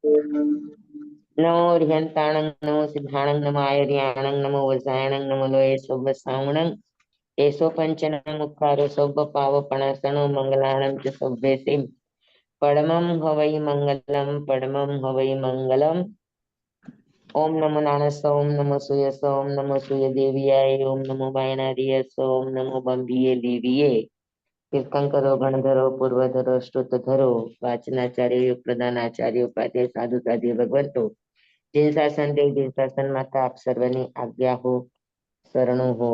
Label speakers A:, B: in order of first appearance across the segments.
A: नमो ह्यन्ताणं नमो सिद्धाणं नमो आयुर्याणं नमो वज्रायणं नमो लोये सोबसावणं एषो पञ्चनं मुखारो सोबपावपणासनो मङ्गलानं च सोभ्येतिं परमं हवै मङ्गलं परमं हवै मङ्गलम् ओम नमो नारायण ओम नमो सूर्य ओम नमो सूर्य देवियाय ओम नमो वायनार्य ओम नमो बंबिये देविये तीर्थंकरो गणधरो पूर्वधरो श्रुतधरो वाचनाचार्य प्रधानाचार्य उपाध्याय साधु साध्य भगवंतो जिन शासन देव जिन शासन माता आप सर्वनी आज्ञा हो शरणो हो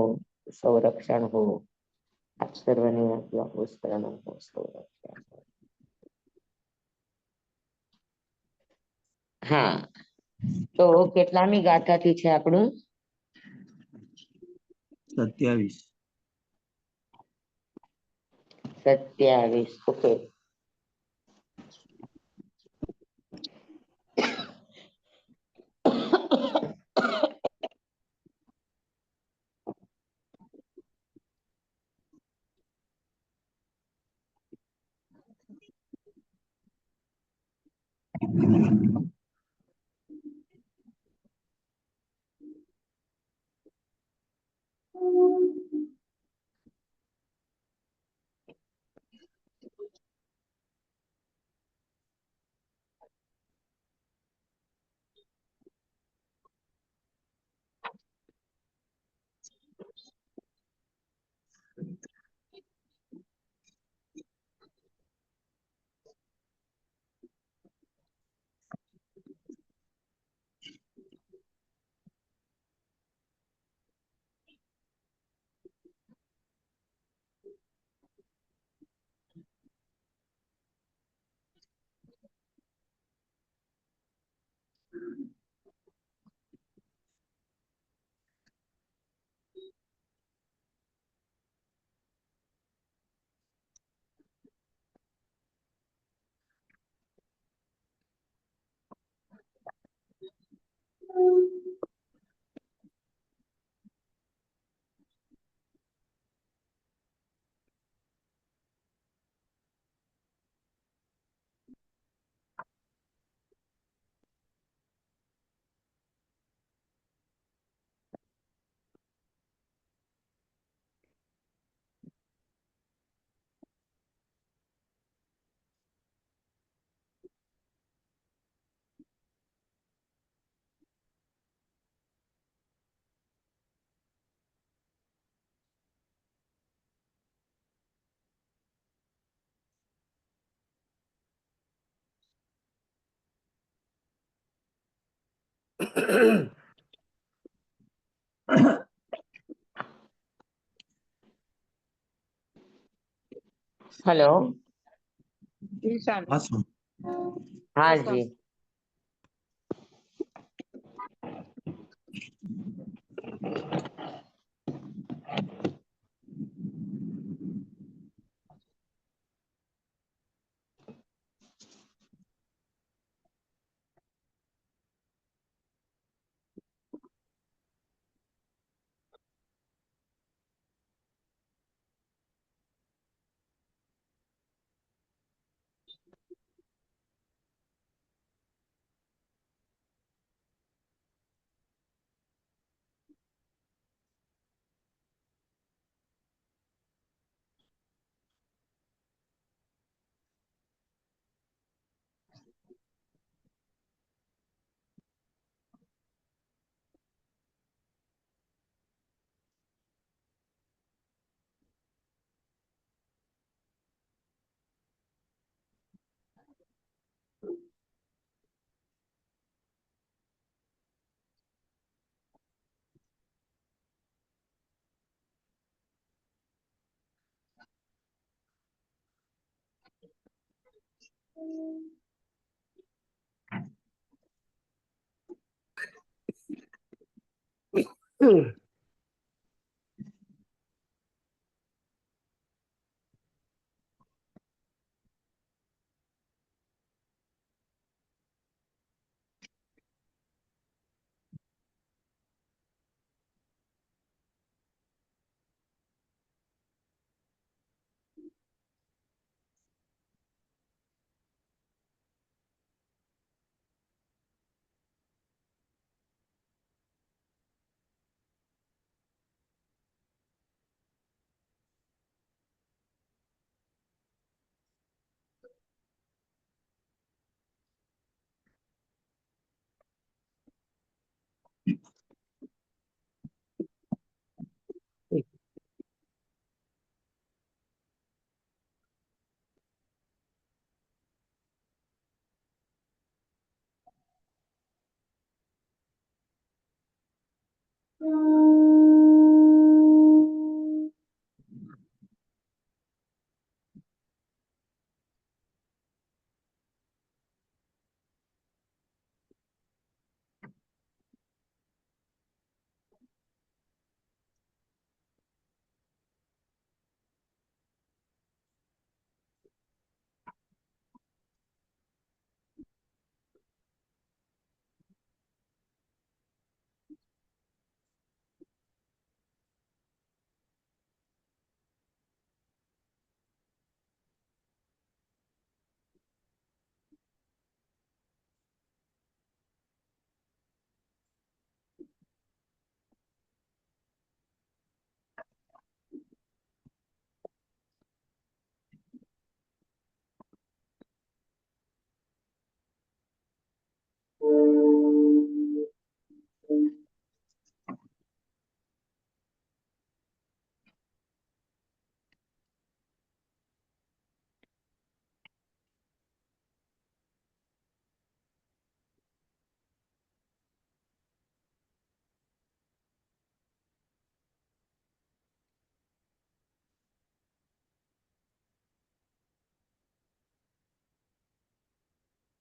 A: संरक्षण हो आप सर्वनी आज्ञा हो शरणो हो संरक्षण हो હા તો કેટલામી ગાથાથી છે આપણું
B: 27.
A: 27 ઓકે हेलो
B: Awesome.
A: हाँ जी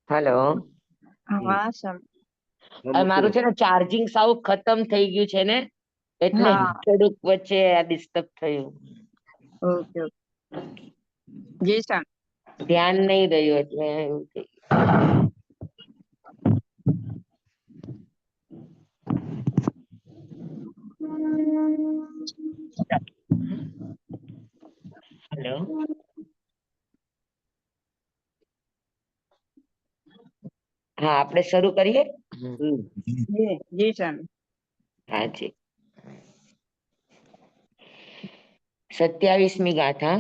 A: હેલો,
B: હા સમ
A: મારું છે ને ચાર્જિંગ સાવ ખતમ થઈ ગયું છે ને, એટલે
B: હા
A: થોડુંક વચ્ચે આ ડિસ્ટર્બ થયું.
B: ઓકે ઓકે જી સર.
A: ધ્યાન નહીં રહ્યું એટલે એવું થઈ ગયું. હેલો, હા આપણે શરૂ કરીએ.
B: જી સર.
A: હા જી. 27મી ગાથા.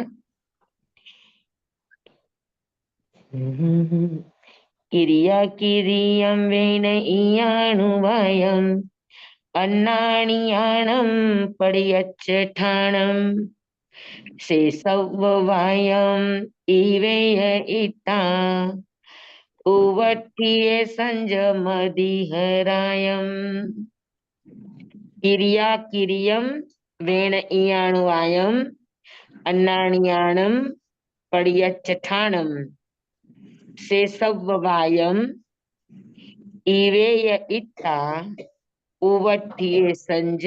A: કિરિયા કિરિયમ વેનઈયાણુવાયમ અન્નાણિયાણમ પડિયચ્ચઠાણમ શેષવ્વાયમ ઈવેય ઇતા ઉવટ્ઠિયે સંજમદિહરાયમ. કિરિયા કિરિયમ વેણઈયાણુવાયમ અન્નાણિયાણમ પડિયચ્ચઠાણમ શેષવ્વાયમ ઈવેય ઇત્તા ઉવટ્ઠિયે સંજ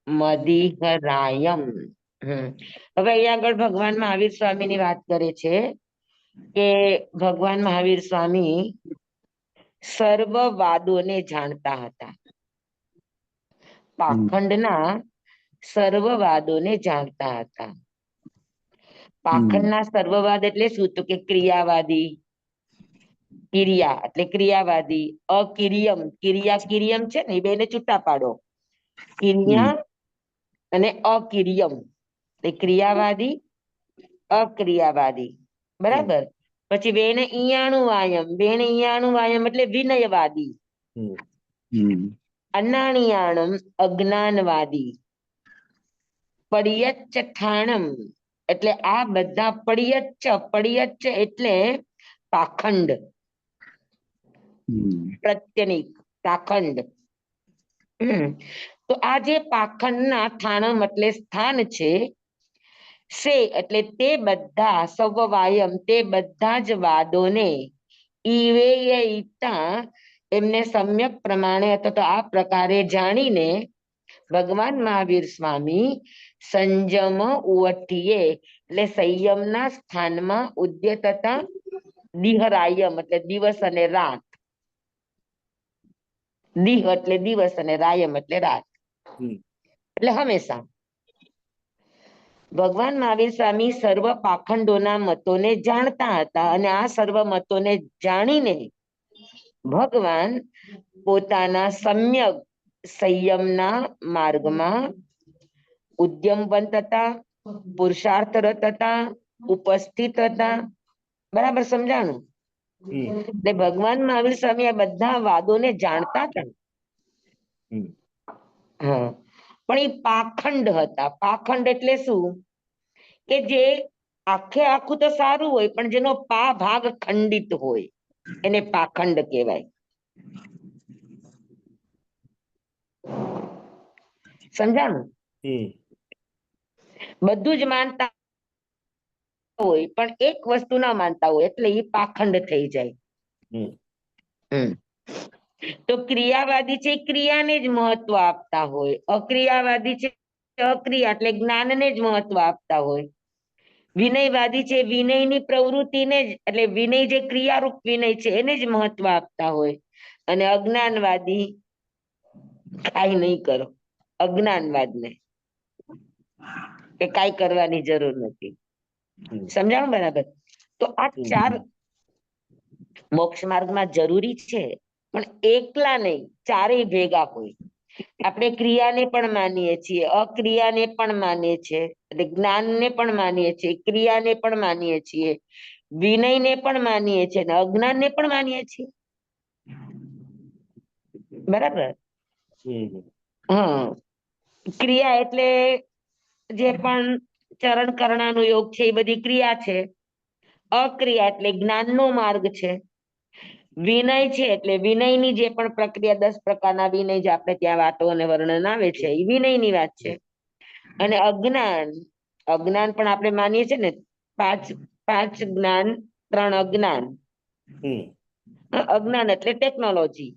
A: મદિહરાયમ. હવે અહીંયા આગળ ભગવાન મહાવીર સ્વામીની વાત કરે છે કે ભગવાન મહાવીર સ્વામી સર્વ વાદોને જાણતા હતા. પાખંડના સર્વવાદોને જાણતા હતા. પાખંડના સર્વવાદ એટલે શું? તો કે ક્રિયાવાદી, કિરિયા એટલે ક્રિયાવાદી, અકિરિયમ કિરિયા કિરિયમ છે ને એ બેને છૂટા પાડો. કિરિયા અને અકિરિયમ એ ક્રિયાવાદી, અક્રિયાવાદી, બરાબર. પછી વેણ ઈયાણું વાયમ, વેણ ઈયાણું વાયમ એટલે વિનયવાદી. અનાણિયાણમ અજ્ઞાનવાદી. પડિયચ્ચઠાણમ એટલે આ બધા પડિયચ્ચ એટલે પાખંડ, પ્રત્યનિક પાખંડ. તો આ જે પાખંડના થાણમ એટલે સ્થાન છે, સે એટલે તે બધા સવવાયમ તે બધા જ વાદોને ઈવેય ઇત્તા એમને સમ્યક પ્રમાણે અથવા તો આ પ્રકારે જાણીને ભગવાન મહાવીર સ્વામી સંજમ ઉવટ્ઠીએ એટલે સંયમના સ્થાનમાં ઉદ્યતતા દિહરાયમ એટલે દિવસ અને રાત. દિહ એટલે દિવસ અને રાયમ એટલે રાત. એટલે હંમેશા ભગવાન મહાવીર સ્વામી સર્વ પાખંડોના મતોને જાણતા હતા અને આ સર્વ મતોને જાણીને ભગવાન પોતાના સમ્યક સંયમના માર્ગમાં ઉદ્યમવંત હતા, પુરુષાર્થરત હતા, ઉપસ્થિત હતા. બરાબર સમજાણું? એટલે ભગવાન મહાવીર સ્વામી આ બધા વાદોને જાણતા હતા. હા, પણ એ પાખંડ હતા. પાખંડ એટલે શું? કે જે આખે આખું તો સારું હોય પણ જેનો પા ભાગ ખંડિત હોય એને પાખંડ કહેવાય. સમજાણું? બધું જ માનતા હોય પણ એક વસ્તુ ના માનતા હોય એટલે એ પાખંડ થઈ જાય. તો ક્રિયાવાદી છે ક્રિયાને જ મહત્વ આપતા હોય, અક્રિયાવાદી છે અક્રિયા એટલે જ્ઞાનને જ મહત્વ આપતા હોય, વિનયવાદી છે વિનયની પ્રવૃત્તિને જ એટલે વિનય જે ક્રિયારૂપ વિનય છે એને જ મહત્વ આપતા હોય, અને અજ્ઞાનવાદી કાઈ નહીં કરો, અજ્ઞાનવાદને કે કાઈ કરવાની જરૂર નથી. સમજાણું બરાબર? તો આ ચાર મોક્ષ માર્ગમાં જરૂરી છે પણ એકલા નહીં, ચારેય ભેગા હોય. આપણે ક્રિયાને પણ માનીએ છીએ, અક્રિયાને પણ માનીએ છીએ, એટલે જ્ઞાનને પણ માનીએ છીએ, ક્રિયાને પણ માનીએ છીએ, વિનયને પણ માનીએ છીએ અને અજ્ઞાનને પણ માનીએ છીએ. બરાબર? હા, ક્રિયા એટલે જે પણ ચરણ કરણાનો યોગ છે એ બધી ક્રિયા છે. અક્રિયા એટલે જ્ઞાનનો માર્ગ છે. વિનય છે એટલે વિનયની જે પણ પ્રક્રિયા 10 પ્રકારના વિનય જે આપણે ત્યાં વાતો અને વર્ણન આવે છે એ વિનયની વાત છે. અને અજ્ઞાન, અજ્ઞાન પણ આપણે માનીએ છીએ ને પાંચ જ્ઞાન 3 અજ્ઞાન. અજ્ઞાન એટલે ટેકનોલોજી.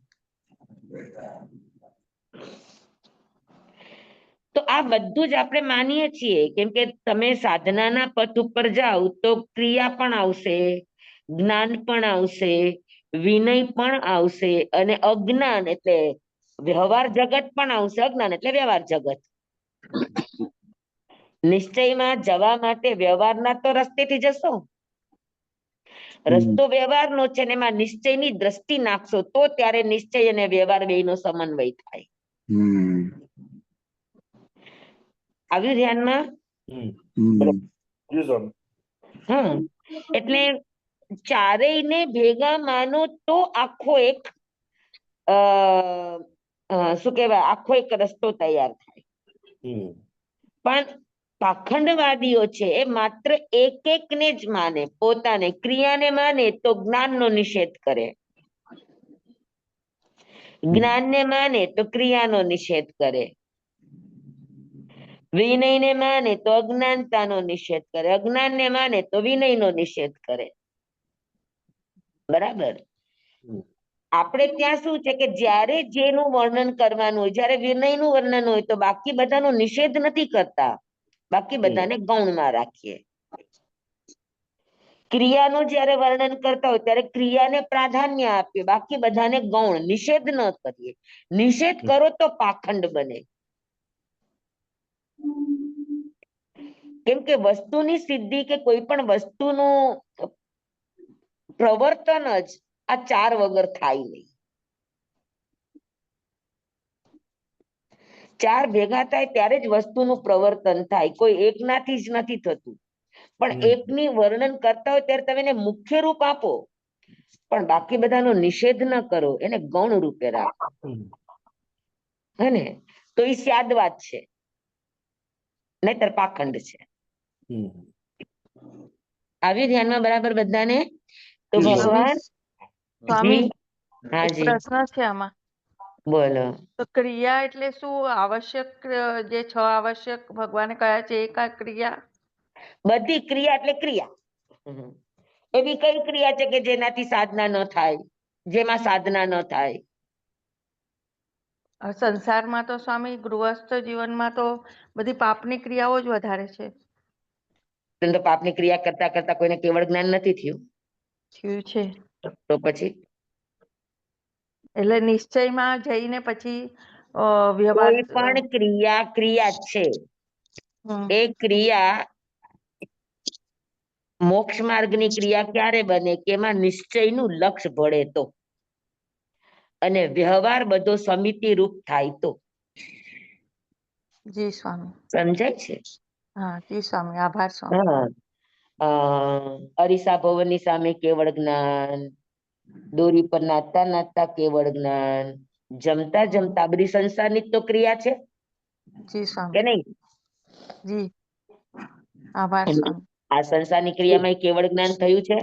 A: તો આ બધું જ આપણે માનીએ છીએ, કેમ કે તમે સાધનાના પથ ઉપર જાઓ તો ક્રિયા પણ આવશે, જ્ઞાન પણ આવશે, વિનય પણ આવશે, અને અજ્ઞાન એટલે વ્યવહાર જગત પણ આવશે. અજ્ઞાન એટલે વ્યવહાર જગત. નિશ્ચયમાં જવા માટે વ્યવહારના તો રસ્તેથી જશો. રસ્તો વ્યવહારનો છે ને એમાં નિશ્ચયની દ્રષ્ટિ નાખશો તો ત્યારે નિશ્ચય અને વ્યવહાર બેયનો સમન્વય થાય. આવ્યું ધ્યાનમાં? હા, એટલે ચારેયને ભેગા માનો તો આખો એક શું કહેવાય, આખો એક રસ્તો તૈયાર થાય. પણ પાખંડવાદીઓ છે એ માત્ર એક ને જ માને, પોતાને ક્રિયાને માને તો જ્ઞાનનો નિષેધ કરે, જ્ઞાનને માને તો ક્રિયાનો નિષેધ કરે, વિનયને માને તો અજ્ઞાનતાનો નિષેધ કરે, અજ્ઞાનને માને તો વિનયનો નિષેધ કરે. બરાબર? આપણે ત્યાં શું છે કે જ્યારે જેનું વર્ણન કરવાનું હોય, જ્યારે વિનયનું વર્ણન હોય તો બાકી બધાનો નિષેધ નથી કરતા, બાકી બધાને ગૌણમાં રાખીએ. ક્રિયાનું જ્યારે વર્ણન કરતા હોય ત્યારે ક્રિયાને પ્રાધાન્ય આપીએ, બાકી બધાને ગૌણ, નિષેધ ન કરીએ. નિષેધ કરો તો પાખંડ બને. કેમ કે વસ્તુની સિદ્ધિ કે કોઈ પણ વસ્તુનું પ્રવર્તન જ આ ચાર વગર થાય નહીં. ચાર ભેગા થાય ત્યારે જ વસ્તુનું પ્રવર્તન થાય, કોઈ એકનાથી જ નથી થતું. પણ એકની વર્ણન કરતા હોય ત્યારે તમે એને મુખ્ય રૂપ આપો, પણ બાકી બધાનો નિષેધ ન કરો, એને ગૌણ રૂપે રાખો. હે ને? તો એ સ્યાદવાદ છે, નહીતર પાખંડ છે. આવી ધ્યાનમાં બરાબર બધાને? તો ભગવાન
B: સ્વામી, એક
A: હાજી
B: પ્રશ્ન છે આમાં.
A: બોલો.
B: તો ક્રિયા એટલે શું? આવશ્યક જે 6 આવશ્યક ભગવાને કયા છે એ કા ક્રિયા?
A: બધી ક્રિયા એટલે ક્રિયા. એવી કઈ ક્રિયા છે કે જેનાથી સાધના ન થાય, જેમાં સાધના ન થાય?
B: સંસારમાં તો સ્વામી, ગૃહસ્થ જીવનમાં તો બધી પાપની ક્રિયાઓ જ વધારે છે.
A: તો પાપની ક્રિયા કરતા કરતા કોઈને કેવળ જ્ઞાન નથી થયું?
B: થયું છે.
A: તો પછી
B: એટલે નિશ્ચયમાં જઈને પછી વ્યવહાર.
A: કોઈ પણ ક્રિયા જ છે. એ ક્રિયા મોક્ષ માર્ગની ક્રિયા ક્યારે બને કે એમાં નિશ્ચયનું લક્ષ્ય ભળે તો, અને વ્યવહાર બધો સમિતિ રૂપ થાય તો.
B: જી સ્વામી.
A: સમજાય છે?
B: હા જી સ્વામી, આભાર સ્વામી.
A: અરીસા ભવનની સામે કેવળ જ્ઞાન, દોરી પર નાચતા નાચતા કેવળ જ્ઞાન, જમતા જમતા, બધી સંસારની તો ક્રિયા છે
B: જી
A: કે
B: સ્વામી.
A: નહીં?
B: જી આભાર સ્વામી.
A: આ સંસારની ક્રિયામાં કેવળ જ્ઞાન થયું છે.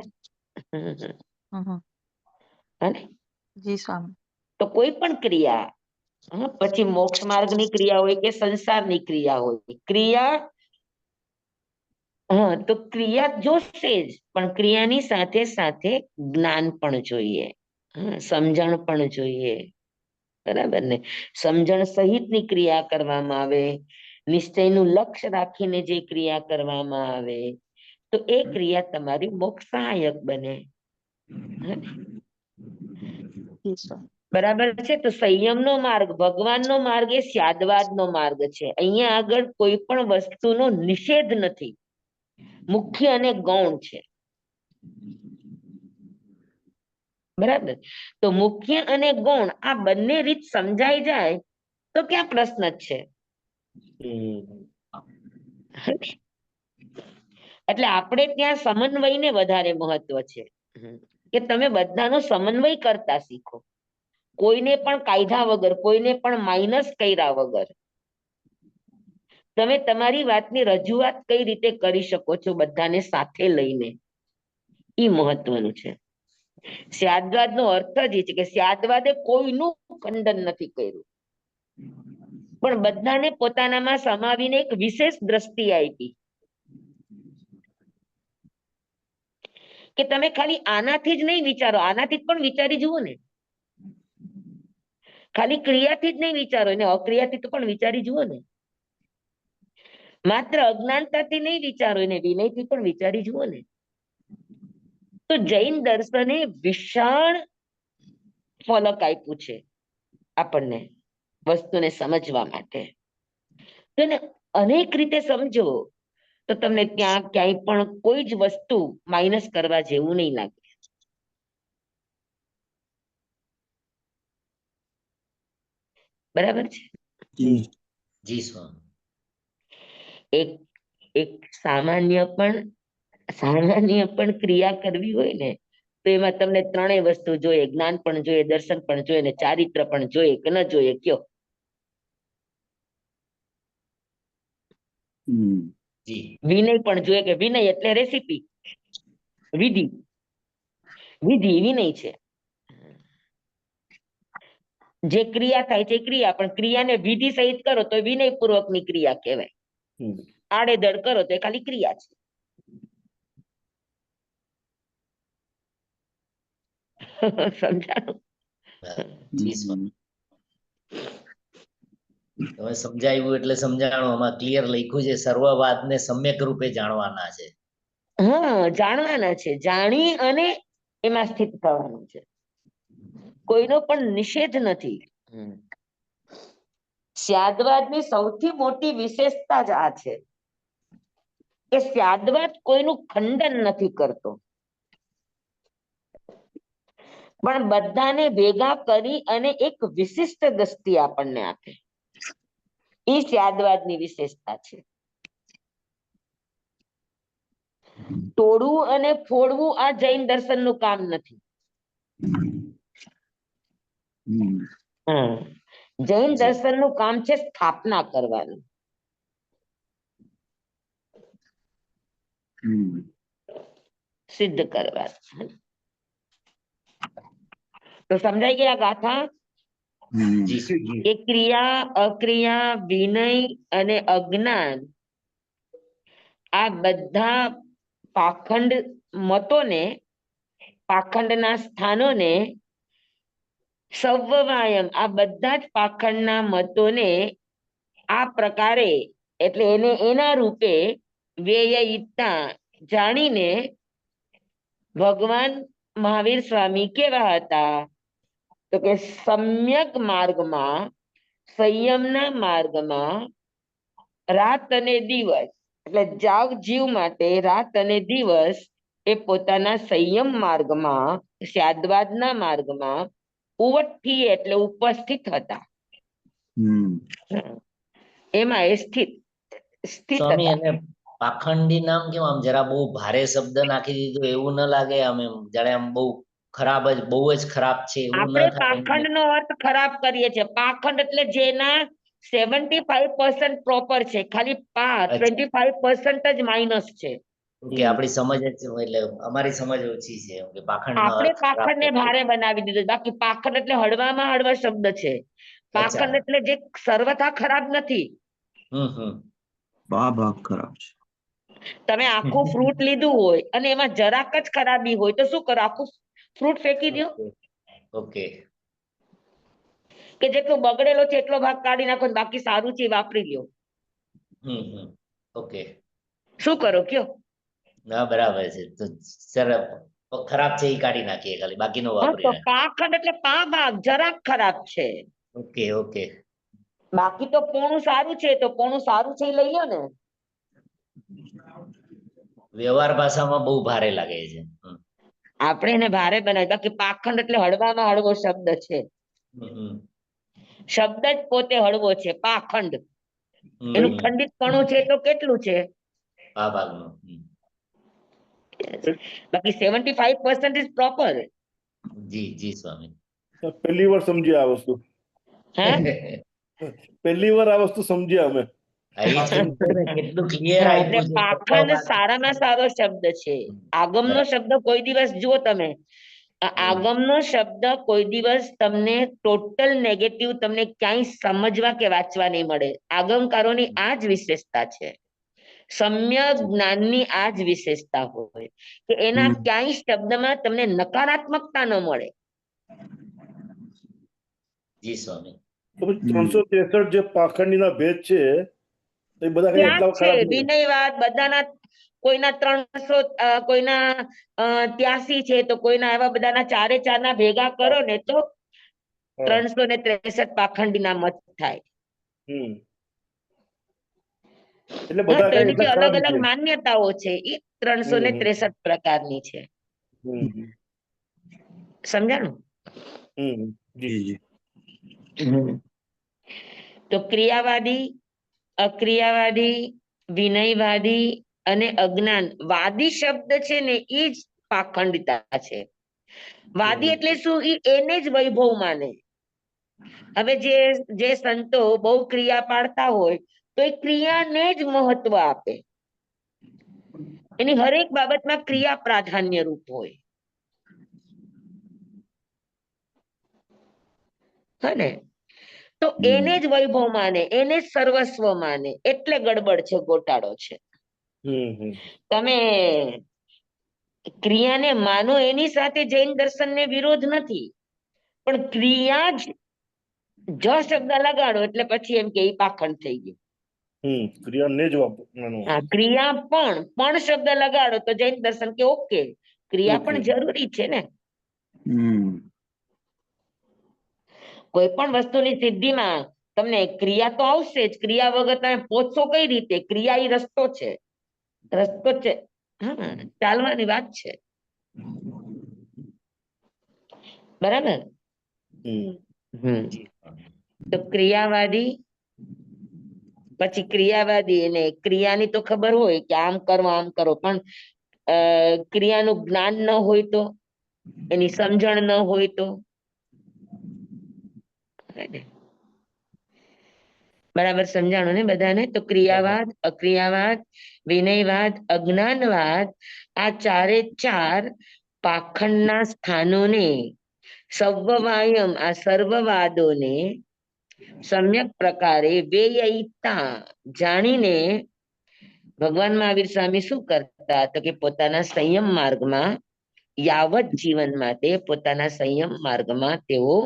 B: જી સ્વામી.
A: તો કોઈ પણ ક્રિયા, પછી મોક્ષ માર્ગની ક્રિયા હોય કે સંસારની ક્રિયા હોય, ક્રિયા તો ક્રિયા જોશે જ, પણ ક્રિયાની સાથે સાથે જ્ઞાન પણ જોઈએ, સમજણ પણ જોઈએ. બરાબર ને? સમજણ સહિતની ક્રિયા કરવામાં આવે, નિશ્ચયનું લક્ષ્ય રાખીને જે ક્રિયા કરવામાં આવે, તો એ ક્રિયા તમારી મોક્ષ સહાયક બને. બરાબર છે? તો સંયમનો માર્ગ, ભગવાનનો માર્ગ એ સ્યાદવાદનો માર્ગ છે. અહીંયા આગળ કોઈ પણ વસ્તુનો નિષેધ નથી, મુખ્ય અને ગૌણ છે. બરાબર? તો મુખ્ય અને ગૌણ આ બંને રીત સમજાઈ જાય તો ક્યાં પ્રશ્ન જ છે? એટલે આપણે ત્યાં સમન્વયને વધારે મહત્વ છે, કે તમે બધાનો સમન્વય કરતા શીખો, કોઈને પણ કાયદા વગર, કોઈને પણ માઇનસ કર્યા વગર તમે તમારી વાતની રજૂઆત કઈ રીતે કરી શકો છો બધાને સાથે લઈને, એ મહત્વનું છે. સ્યાદવાદનો અર્થ જ એ છે કે સ્યાદવાદે કોઈનું ખંડન નથી કર્યું, પણ બધાને પોતાનામાં સમાવીને એક વિશેષ દ્રષ્ટિ આપી. કે તમે ખાલી આનાથી જ નહીં વિચારો, આનાથી જ પણ વિચારી જુઓ ને. ખાલી ક્રિયાથી જ નહીં વિચારો ને અક્રિયાથી તો પણ વિચારી જુઓ ને. માત્ર અજ્ઞાનતાથી નહીં વિચારો ને વિનયથી પણ વિચારી જુઓ ને. તો જૈન દર્શને વિશાળ ફલક આપ્યું છે આપણને વસ્તુને સમજવા માટે. તો એને અનેક રીતે સમજો તો તમને ત્યાં ક્યાંય પણ કોઈ જ વસ્તુ માઇનસ કરવા જેવું નહીં લાગે. બરાબર છે?
C: જી સ્વામી.
A: એક એક સામાન્ય પણ ક્રિયા કરવી હોય ને તો એમાં તમને ત્રણેય વસ્તુ જોઈએ, જ્ઞાન પણ જોઈએ, દર્શન પણ જોઈએ ને ચારિત્ર પણ જોઈએ કે ન જોઈએ કયો?
C: જી.
A: વિનય પણ જોઈએ કે વિનય એટલે રેસીપી, વિધિ. વિધિ વિનય છે. જે ક્રિયા થાય છે ક્રિયા, પણ ક્રિયાને વિધિ સહિત કરો તો વિનય પૂર્વકની ક્રિયા કહેવાય. આડેધડ કરો તો એ ખાલી ક્રિયા છે. સમજાણું?
C: જી સ્વામી. તમે સમજાવ્યું એટલે સમજાણું. આમાં ક્લિયર લખ્યું છે સર્વવાદને સમ્યક રૂપે જાણવાના છે.
A: હા, જાણવાના છે. જાણી અને એમાં સ્થિત થવાનું છે. કોઈનો પણ નિષેધ નથી. સ્યાદવાદની સૌથી મોટી વિશેષતા જ આ છે કે સ્યાદવાદ કોઈનું ખંડન નથી કરતો, પણ બધાને ભેગા કરી અને એક વિશિષ્ટ દ્રષ્ટિ આપણને આપે. એ સ્યાદવાદની વિશેષતા છે. તોડવું અને ફોડવું આ જૈન દર્શનનું કામ નથી. જૈન દર્શનનું કામ છે સ્થાપના કરવાનું. સિદ્ધ કરવાનું. તો સમજાઈ ગયા ગાથા? એ ક્રિયા, અક્રિયા, વિનય અને અજ્ઞાન આ બધા પાખંડ મતોને, પાખંડના સ્થાનોને, સવ્વાયમ આ બધા જ પાખંડના મતોને આ પ્રકારે એટલે એને એના રૂપે વ્યયિતા જાણીને ભગવાન મહાવીર સ્વામી કેવા હતા? તો કે સમ્યક માર્ગમાં, સંયમના માર્ગમાં રાત અને દિવસ એટલે જાગ જીવ માટે રાત અને દિવસ એ પોતાના સંયમ માર્ગમાં, સ્યાદવાદના માર્ગમાં ઉવટથી એટલે ઉપસ્થિત હતા. એમાં એ સ્થિત
C: સ્વામી.
A: હતા.
C: અને પાખંડી નામ કેમ આમ જરા બહુ ભારે શબ્દ નાખી દીધો એવું ન લાગે? આમ એમ જાણે આમ બહુ ખરાબ જ, બહુ જ ખરાબ છે એવું ન
A: આપણે
C: થાય?
A: પાખંડ નો અર્થ ખરાબ કરીએ છીએ. પાખંડ એટલે જેના 75% પ્રોપર છે, ખાલી 25% જ માઇનસ છે.
C: કે આપણી સમજ જ એટલે અમારી સમજ ઓછી છે કે પાખંડ નો
A: આપણે
C: અર્થ ખરાબ
A: પાખંડ ને
C: કરીએ.
A: ભારે બનાવી દીધું. બાકી પાખંડ એટલે હળવામાં હળવા શબ્દ છે. પાખંડ એટલે જે સર્વથા ખરાબ નથી.
D: ભાગ ખરાબ છે.
A: તમે આખું ફ્રૂટ લીધું હોય અને એમાં જરાક જ ખરાબી હોય તો શું કરો? આખું ફ્રૂટ ફેંકી દો?
C: ઓકે.
A: કે જેટલો બગડેલો છે એટલો ભાગ કાઢી નાખો, બાકી સારું છે વાપરી લ્યો.
C: ઓકે.
A: શું કરો કયો?
C: ના, બરાબર છે. તો સર ખરાબ છે એ કાઢી નાખીએ, ખાલી બાકીનો વાપરી
A: તો
C: નાખીએ.
A: પાખંડ એટલે પા ભાગ જરાક ખરાબ છે.
C: Okay okay.
A: બાકી તો પોણું સારું છે, તો પોણું સારું છે એ લઈ લો ને.
C: વ્યવહાર ભાષામાં બહુ ભારે લાગે છે.
A: આપણે એને ભારે બનાવી. બાકી પાખંડ એટલે હળવામાં હળવો શબ્દ છે. શબ્દ જ પોતે હળવો છે. પાખંડ એનું ખંડિતપણું છે તો કેટલું છે?
C: આ ભાગનું.
A: બાકી 75% ઇઝ પ્રોપર.
C: જી જી સ્વામી.
D: પહેલી વાર સમજ્યા આ વસ્તુ.
A: હે
D: પહેલી વાર આ વસ્તુ સમજ્યા અમે.
C: કેટલું ક્લિયર
A: એટલે
C: આપ્યું છે.
A: પાખંડ સારામાં સારો શબ્દ છે. આગમનો શબ્દ કોઈ દિવસ જુઓ તમે, આગમનો શબ્દ કોઈ દિવસ તમને ટોટલ નેગેટિવ તમને ક્યાંય સમજવા કે વાંચવા નહીં મળે. આગમકારોની આ જ વિશેષતા છે સમ્યક જ્ઞાનની આ જ વિશેષતા હોય કે એના ક્યાંય શબ્દમાં તમને નકારાત્મકતા ન મળે.
C: જી સ્વામી.
D: તો પછી 363 જે પાખંડીના ભેદ છે એ બધા કઈ
A: ત્યાં
D: એટલા
A: છે
D: ખરાબ નથી.
A: વિનયવાદ બધાના, કોઈના 300, કોઈના 83 છે, તો કોઈના એવા બધાના 4 ના ભેગા કરો ને તો
D: હા.
A: 363 પાખંડીના મત થાય.
D: હમ. એટલે
A: હા,
D: બધા
A: તો
D: કઈ
A: એની જે
D: એટલા
A: અલગ
D: ખરાબ
A: અલગ
D: નથી.
A: માન્યતાઓ છે એ 363 પ્રકારની છે.
D: હમ હમ.
A: સમજાણું?
D: હમ. જી જી.
A: તો ક્રિયાવાદી, અક્રિયાવાદી, વિનયવાદી અને અજ્ઞાન વાદી શબ્દ છે ને એ જ પાખંડિતા છે. વાદી એટલે શું? એને જ વૈભવ માને. હવે જે સંતો બહુ ક્રિયા પાડતા હોય તો એ ક્રિયાને જ મહત્વ આપે. એની હરેક બાબતમાં ક્રિયા પ્રાધાન્ય રૂપ હોય. હને? તો એને જ વૈભવ માને, એને જ સર્વસ્વ માને, એટલે ગડબડ છે, ગોટાળો છે. તમે ક્રિયાને માનો એની સાથે જૈન દર્શનને વિરોધ નથી, પણ ક્રિયા જ શબ્દ લગાડો એટલે પછી એમ કે ઈ પાખંડ થઈ ગયું.
D: ક્રિયાને જ વાપરવાનું.
A: હા, ક્રિયા પણ શબ્દ લગાડો તો જૈન દર્શન કે ઓકે, ક્રિયા પણ જરૂરી છે ને. કોઈ પણ વસ્તુની સિદ્ધિમાં તમને ક્રિયા તો આવશે જ. ક્રિયા વગર તમે પહોંચશો કઈ રીતે? ક્રિયા ઈ રસ્તો છે. રસ્તો છે, હા, ચાલવાની વાત છે. બરાબર. તો ક્રિયાવાદી, પછી ક્રિયાવાદી એને ક્રિયાની તો ખબર હોય કે આમ કરો આમ કરો, પણ ક્રિયાનું જ્ઞાન ન હોય તો, એની સમજણ ન હોય તો. બરાબર સમજાણું ને બધાને? તો ક્રિયાવાદ, અક્રિયાવાદ, વિનયવાદ, અજ્ઞાનવાદ, આ 4 પાખંડના સ્થાનોને સર્વવાયમ, આ સર્વવાદોને સમ્યક પ્રકારે વેયયિતા જાણીને ભગવાન મહાવીર સ્વામી શું કરતા? તો કે પોતાના સંયમ માર્ગમાં યાવત જીવન માટે પોતાના સંયમ માર્ગમાં તેઓ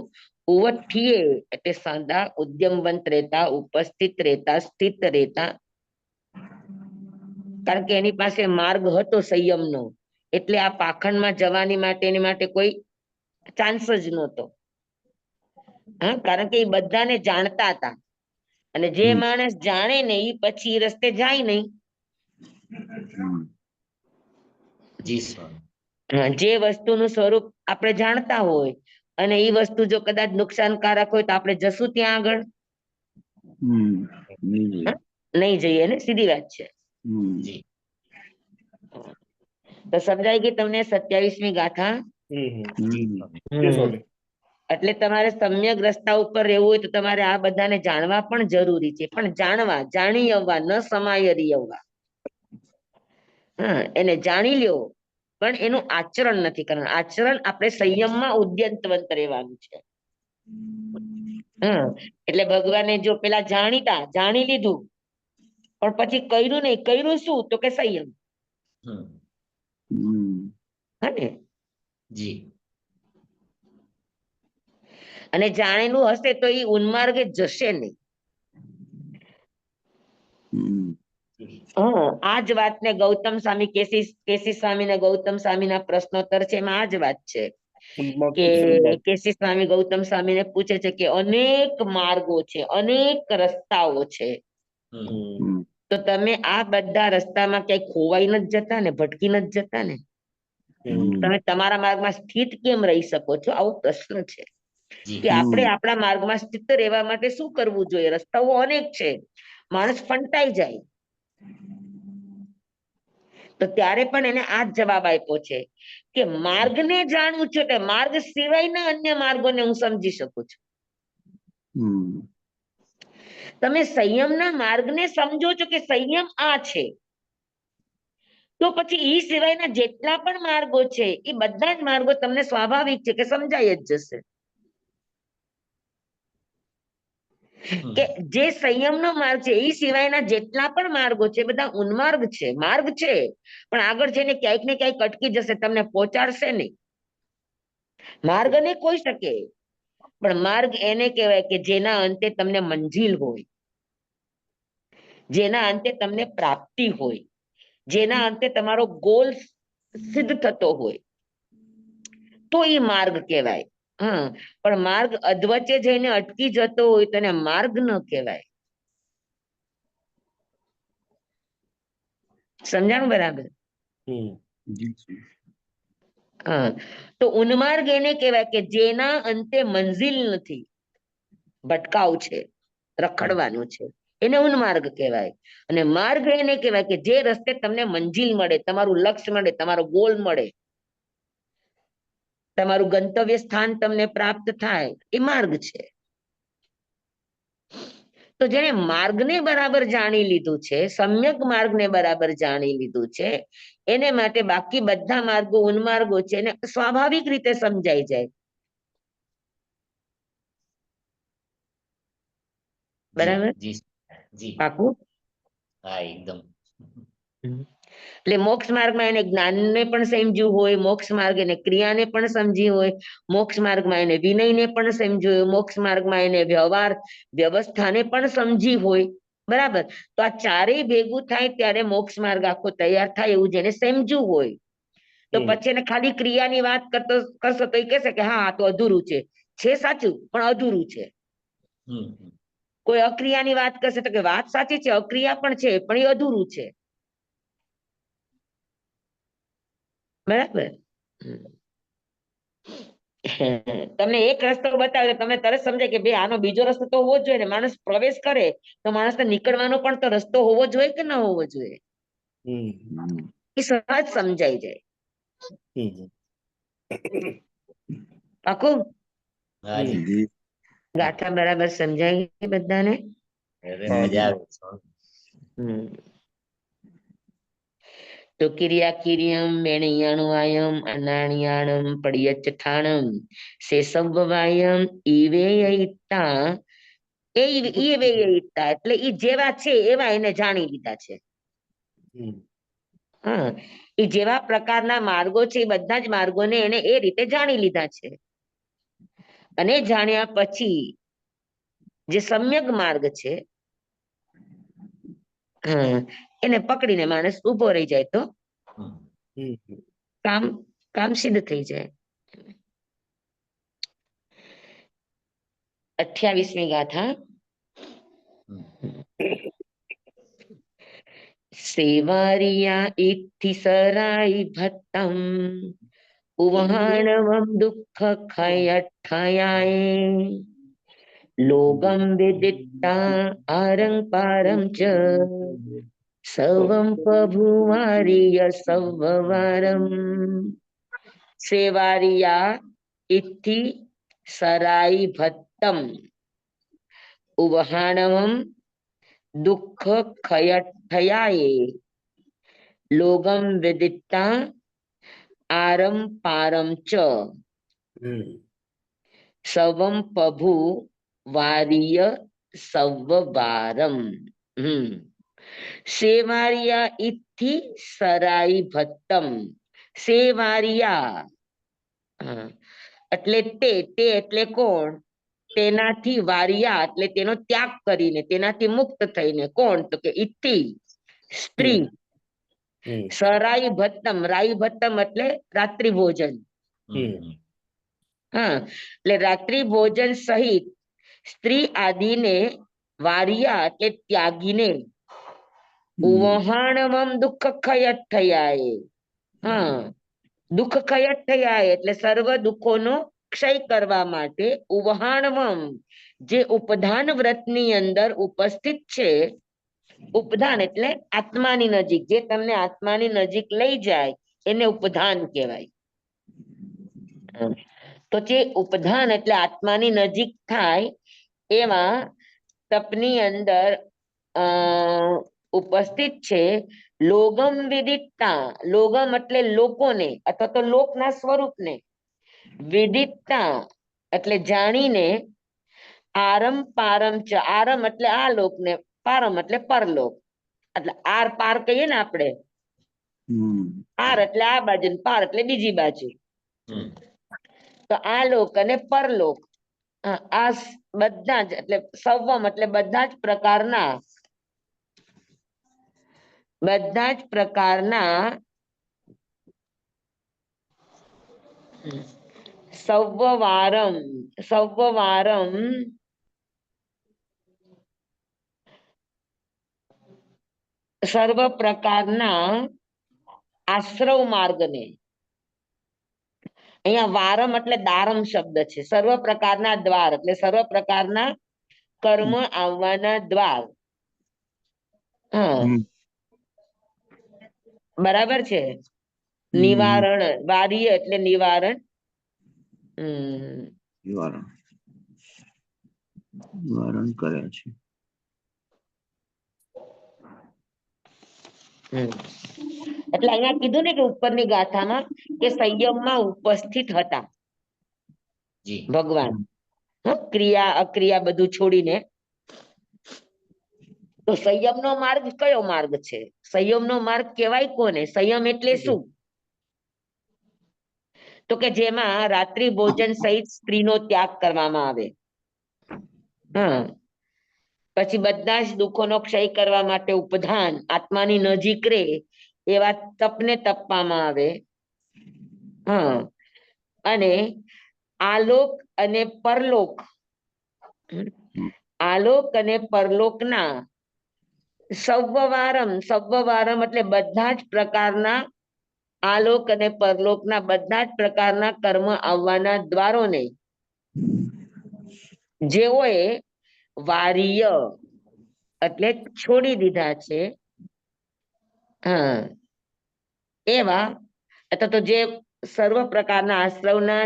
A: ઉવઠીએ એટલે સદા ઉદ્યમવંત રહેતા, ઉપસ્થિત રહેતા, સ્થિત રહેતા. કારણ કે એની પાસે માર્ગ હતો સંયમનો, એટલે આ પાખંડમાં જવાની માટે એની માટે કોઈ ચાન્સ જ નહોતો. હા, કારણ કે એ બધાને જાણતા હતા, અને જે માણસ જાણે ને એ પછી રસ્તે જાય નહીં.
C: જી સ્વામી.
A: હા, જે વસ્તુનું સ્વરૂપ આપણે જાણતા હોય અને એ વસ્તુ જો કદાચ નુકસાનકારક હોય તો આપણે જશું ત્યાં આગળ? નહીં જઈએ ને, સીધી વાત છે.
C: જી.
A: તો સમજાઈ ગઈ તમને 27મી ગાથા?
C: જી સ્વામી.
A: એટલે તમારે સમ્યક રસ્તા ઉપર રહેવું હોય તો તમારે આ બધાને જાણવા પણ જરૂરી છે, પણ જાણી આવવા, ન સમાયરી આવવા. હા, એને જાણી લ્યો, પણ એનું આચરણ નથી કરવાનું. આચરણ આપણે સંયમમાં ઉદ્યંતવંત રહેવાનું છે. હા, એટલે ભગવાને જો પેલા જાણી લીધું, પણ પછી કર્યું નહીં. કર્યું શું? તો કે સંયમ. હા ને?
C: જી.
A: અને જાણેલું હશે તો એ ઉન્માર્ગે જશે નહીં. આ જ વાતને ગૌતમ સ્વામી, કેસી સ્વામી ને ગૌતમ સ્વામી ના પ્રશ્નોત્તર છે, એમાં આ જ વાત છે કે કેસી સ્વામી ગૌતમ સ્વામી ને પૂછે છે કે અનેક માર્ગો છે, અનેક રસ્તાઓ છે, તો તમે આ બધા રસ્તામાં ક્યાંય ખોવાઈ નથી જતા ને? ભટકી નથી જતા ને? તમે તમારા માર્ગમાં સ્થિત કેમ રહી શકો છો? આવો પ્રશ્ન છે કે આપણે આપણા માર્ગમાં સ્થિત રહેવા માટે શું કરવું જોઈએ? રસ્તાઓ અનેક છે, માણસ ફંટાઈ જાય. તો ત્યારે પણ એને આ જ જવાબ આપ્યો છે કે માર્ગને જાણવું છું, એટલે માર્ગ સિવાયના અન્ય માર્ગોને હું સમજી શકું છું. તમે સંયમના માર્ગને સમજો છો કે સંયમ આ છે, તો પછી એ સિવાયના જેટલા પણ માર્ગો છે એ બધા જ માર્ગો તમને સ્વાભાવિક છે કે સમજાય જ જશે. કે જે સંયમનો માર્ગ છે એ સિવાયના જેટલા પણ માર્ગો છે એ બધા ઉન્માર્ગ છે, માર્ગ છે, પણ આગળ જઈને ક્યાંક ને ક્યાંક અટકી જશે, તમને પહોંચાડશે નહીં. માર્ગ અનેક હોઈ શકે, પણ માર્ગ એને કહેવાય કે જેના અંતે તમને મંજિલ હોય, જેના અંતે તમને પ્રાપ્તિ હોય, જેના અંતે તમારો ગોલ સિદ્ધ થતો હોય, તો એ માર્ગ કહેવાય. હા, પણ માર્ગ અધવચ્ચે જઈને અટકી જતો હોય તો એને માર્ગ ન કહેવાય. સમજાણું બરાબર? હા, તો ઉન્માર્ગ એને કહેવાય કે જેના અંતે મંજિલ નથી, ભટકાવ છે, રખડવાનું છે, એને ઉન્માર્ગ કહેવાય. અને માર્ગ એને કહેવાય કે જે રસ્તે તમને મંજિલ મળે, તમારું લક્ષ્ય મળે, તમારો ગોલ મળે, તમારું ગંતવ્ય સ્થાન તમને પ્રાપ્ત થાય, એ માર્ગ છે. તો જેને માર્ગને બરાબર જાણી લીધું છે, સમ્યક માર્ગને બરાબર જાણી લીધું છે, એને માટે બાકી બધા માર્ગો ઉન્માર્ગો છે એને સ્વાભાવિક રીતે સમજાઈ જાય. બરાબર?
C: જી જી,
A: પાકું?
C: હા એકદમ.
A: એટલે મોક્ષ માર્ગમાં એને જ્ઞાનને પણ સમજ્યું હોય, મોક્ષ માર્ગ એને ક્રિયાને પણ સમજી હોય, મોક્ષ માર્ગમાં એને વિનયને પણ સમજ્યું હોય, મોક્ષ માર્ગમાં એને વ્યવહાર વ્યવસ્થાને પણ સમજી હોય. બરાબર? તો આ ચારેય ભેગું થાય ત્યારે મોક્ષ માર્ગ આખો તૈયાર થાય એવું જેને સમજ્યું હોય. તો પછી એને ખાલી ક્રિયાની વાત કરશો તો એ કહેશે કે હા આ તો અધૂરું છે. છે સાચું, પણ અધૂરું છે. કોઈ અક્રિયાની વાત કરશે તો કે વાત સાચી છે, અક્રિયા પણ છે, પણ એ અધૂરું છે. બરાબર? તમને એક રસ્તો બતાવે તો તમે તરત સમજાય કે ભાઈ આનો બીજો રસ્તો તો હોવો જ જોઈએ ને. માણસ પ્રવેશ કરે તો માણસને નીકળવાનો પણ તો રસ્તો હોવો જોઈએ કે ન હોવો જોઈએ? એ સહજ સમજાઈ જાય. પાકું?
C: હા જી,
A: ગાથા બરાબર સમજાય બધાને?
C: અરે મજા આવે છે.
A: તો કિરિયા કિરિયમ મેણિયાણુઆયમ અનાણિયાણમ પડિયચ્છાણમ શેષવવાયમ ઈવેયિતા ઈવેયિતા એટલે ઈ જેવા છે એવા એને જાણી લીધા છે. હા, એ જેવા પ્રકારના માર્ગો છે એ બધા જ માર્ગોને એને એ રીતે જાણી લીધા છે. અને જાણ્યા પછી જે સમ્યક માર્ગ છે, હા, એને પકડીને માણસ ઉભો રહી જાય તો કામ સિદ્ધ થઈ જાય. 28મી ગાથા. સેવારિયા ઇત્થિ સરાઈ ભટ્ટમ ઉવહાણવમ દુઃખ ખયઠયાય લોગમ વિદિત્તા આરં પારં ચ સવમ પ્રભુવારિય સવવારમ. સેવારિયા ઇત્થિ સરાઈ ભટ્ટમ ઉવહાણવમ દુઃખ ખયઠયાય લોગમ વિદિત્તા આરમ પારમ ચ સવમ પ્રભુ વારિય સવવારમ. સેવારિયા ઇત્થિ સરાઈ ભટ્ટમ. સેવારિયા એટલે તે એટલે કોણ? તેનાથી વારિયા એટલે તેનો ત્યાગ કરીને, તેનાથી મુક્ત થઈને. કોણ? તો કે ઇત્થિ સ્ત્રી. સરાઈ ભટ્ટમ, રાઈ ભટ્ટમ એટલે રાત્રિ ભોજન. હા, એટલે રાત્રિ ભોજન સહિત સ્ત્રી આદિને વારિયા એટલે ત્યાગીને ઉવહાણવમ દુઃખ ખયઠયાય. હા, દુઃખ ખયઠયાય એટલે સર્વ દુઃખોનો ક્ષય કરવા માટે ઉવહાણવમ જે ઉપધાન વ્રતની અંદર ઉપસ્થિત છે. ઉપધાન એટલે આત્માની નજીક, જે તમને આત્માની નજીક લઈ જાય એને ઉપધાન કહેવાય. તો જે ઉપધાન એટલે આત્માની નજીક થાય એવા તપની અંદર ઉપસ્થિત છે. લોગમ વિદિત્તા, લોગમ એટલે લોકોને અથવા તો લોકના સ્વરૂપને, વિદિત્તા એટલે જાણીને, આરમ પારમ ચ, આરમ એટલે આ લોક ને પારમ એટલે પરલોક, એટલે આર પાર કહીએ ને આપણે, આર એટલે આ બાજુ ને પાર એટલે બીજી બાજુ,
C: હમ.
A: તો આ લોક અને પરલોક, આ બધા જ એટલે સવમ એટલે બધા જ પ્રકારના સૌવારમ સર્વ પ્રકારના આશ્રવ માર્ગને, અહીંયા વારમ એટલે દારમ શબ્દ છે, સર્વ પ્રકારના દ્વાર એટલે સર્વ પ્રકારના કર્મ આવવાના દ્વાર. હા, બરાબર છે. નિવારણ, વાર્ય એટલે નિવારણ.
E: નિવારણ કરે છે.
A: એટલે અહીંયા કીધું ને કે ઉપરની ગાથામાં કે સંયમમાં ઉપસ્થિત હતા
C: જી
A: ભગવાન, ક્રિયા અક્રિયા બધું છોડીને. તો સંયમનો માર્ગ કયો માર્ગ છે? સંયમનો માર્ગ કહેવાય કોને? સંયમ એટલે શું? તો કે જેમાં રાત્રિ ભોજન સહિત સ્ત્રીનો ત્યાગ કરવામાં આવે. હા, પછી બધા જ દુઃખોનો ક્ષય કરવા માટે ઉપધાન, આત્માની નજીક રે એવા તપને તપવામાં આવે. હા, અને આલોક અને પરલોક, આલોક અને પરલોકના સવ્વારમ એટલે બધા જ પ્રકારના આલોક અને પરલોકના બધા જ પ્રકારના કર્મ આવવાના દ્વારોને જેઓએ વાર્ય એટલે છોડી દીધા છે, હા, એવા અથવા તો જે સર્વ પ્રકારના આશ્રવના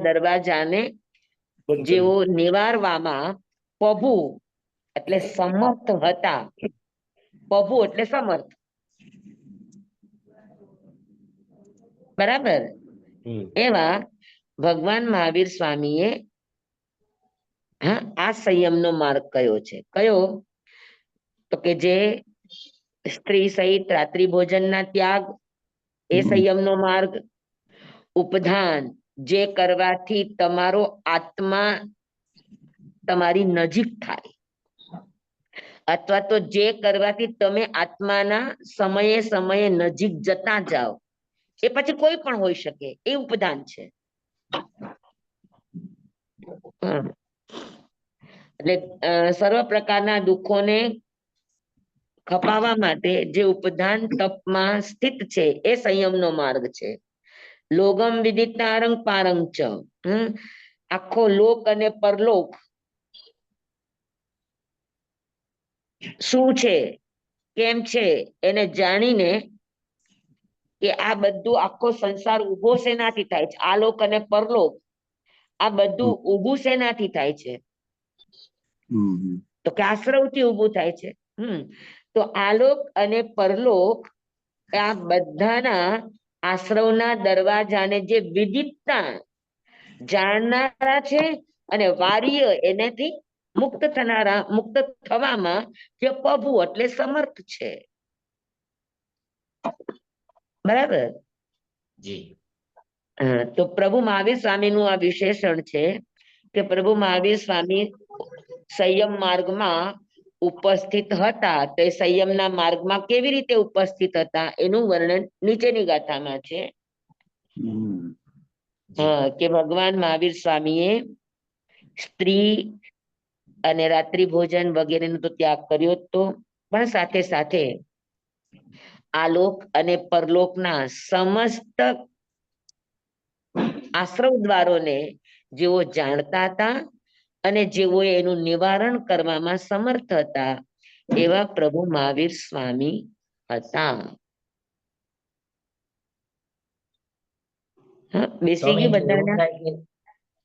A: દરવાજાને જેઓ નિવારવામાં પ્રભુ એટલે સમર્થ હતા. પ્રભુ એટલે સમર્થ, બરાબર. એવા ભગવાન મહાવીર સ્વામીએ આ સંયમનો માર્ગ કયો છે? કયો? તો કે જે સ્ત્રી સહિત રાત્રિ ભોજનના ત્યાગ, એ સંયમનો માર્ગ. ઉપધાન, જે કરવાથી તમારો આત્મા તમારી નજીક થાય, અથવા તો જે કરવાથી તમે આત્માના સમયે સમયે નજીક જતા જાઓ, એ પછી કોઈ પણ હોઈ શકે, એ ઉપદાન છે. એટલે સર્વ પ્રકારના દુઃખોને ખપાવવા માટે જે ઉપદાન તપમાં સ્થિત છે, એ સંયમનો માર્ગ છે. લોગમ વિદિતારંગ પારંગ ચ, આખો લોક અને પરલોક શું છે, કેમ છે, એને જાણીને કે આ બધું આખો સંસાર ઉભો શેનાથી થાય છે, આલોક અને પરલોક, આ બધું ઊભું શેનાથી થાય છે? તો કે આશ્રવથી ઊભું થાય છે. તો આલોક અને પરલોક આ બધાના આશ્રવના દરવાજાને જે વિદિતતા જાણનારા છે, અને વાર્ય એનાથી મુક્ત થવામાં જે પ્રભુ એટલે સમર્થ છે, બરાબર.
C: જી.
A: તો પ્રભુ મહાવીર સ્વામીનું આ વિશેષણ છે કે પ્રભુ મહાવીર સ્વામી સંયમ માર્ગમાં ઉપસ્થિત હતા. તો સંયમના માર્ગમાં કેવી રીતે ઉપસ્થિત હતા એનું વર્ણન નીચેની ગાથામાં છે. કે ભગવાન મહાવીર સ્વામીએ સ્ત્રી અને રાત્રિ ભોજન વગેરેનો તો ત્યાગ કર્યો તો, પણ સાથે સાથે આલોક અને પરલોકના સમસ્ત આશ્રવ દ્વારોને જેઓ જાણતા હતા અને જેઓ એનું નિવારણ કરવામાં સમર્થ હતા, એવા પ્રભુ મહાવીર સ્વામી હતા. બેસી ગયું બધાના?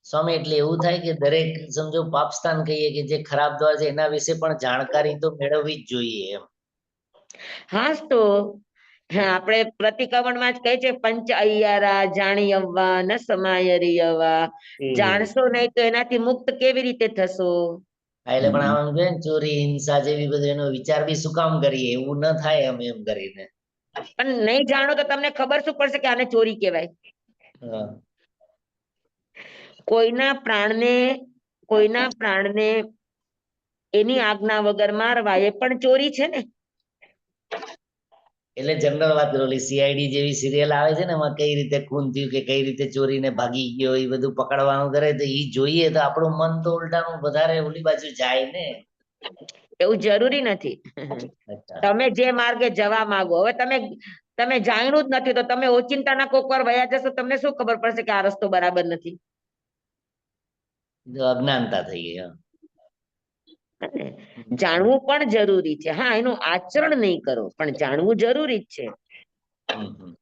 C: સ્વામી, એટલે એવું થાય કે દરેક સમજો પાપસ્થાન કહીએ કે જે ખરાબ દ્વાર છે, એના વિશે પણ જાણકારી તો મેળવવી જ જોઈએ એમ.
A: હા, તો હા આપણે પ્રતિક્રમણમાં જ કહે છે પંચ અય્યારા જાણી અવ્વા ન સમાય રિયવા. જાણશો નહીં તો એનાથી મુક્ત કેવી રીતે થશો?
C: હા, એટલે પણ આમ જોઈએ ને ચોરી હિંસા જેવી બધું એનો વિચાર બી શું કામ કરીએ, એવું ન થાય અમે એમ કરીને.
A: પણ નહીં જાણો તો તમને ખબર શું પડશે કે આને ચોરી કહેવાય?
C: હા.
A: કોઈના પ્રાણને એની આજ્ઞા વગર મારવા એ પણ ચોરી છે ને.
C: એટલે જનરલ વાત ઓલી સીઆઈડી જેવી સિરિયલ આવે છે ને, એમાં કઈ રીતે ખૂન થયું કે કઈ રીતે ચોરીને ભાગી ગયો એ બધું પકડવાનું કરે, તો એ જોઈએ તો આપણું મન તો ઉલટાનું વધારે ઓલી બાજુ જાય ને.
A: એવું જરૂરી નથી.
C: અચ્છા.
A: તમે જે માર્ગે જવા માંગો, હવે તમે જાણ્યું જ નથી તો તમે ઓચિંતાના કોક વાર વયા જશો, તમને શું ખબર પડશે કે આ રસ્તો બરાબર નથી?
C: તો અજ્ઞાનતા થઈ ગઈ. હા.
A: જાણવું પણ જરૂરી છે. હા, એનું આચરણ નહીં કરો પણ જાણવું જરૂરી જ છે.
C: હમ, હમ,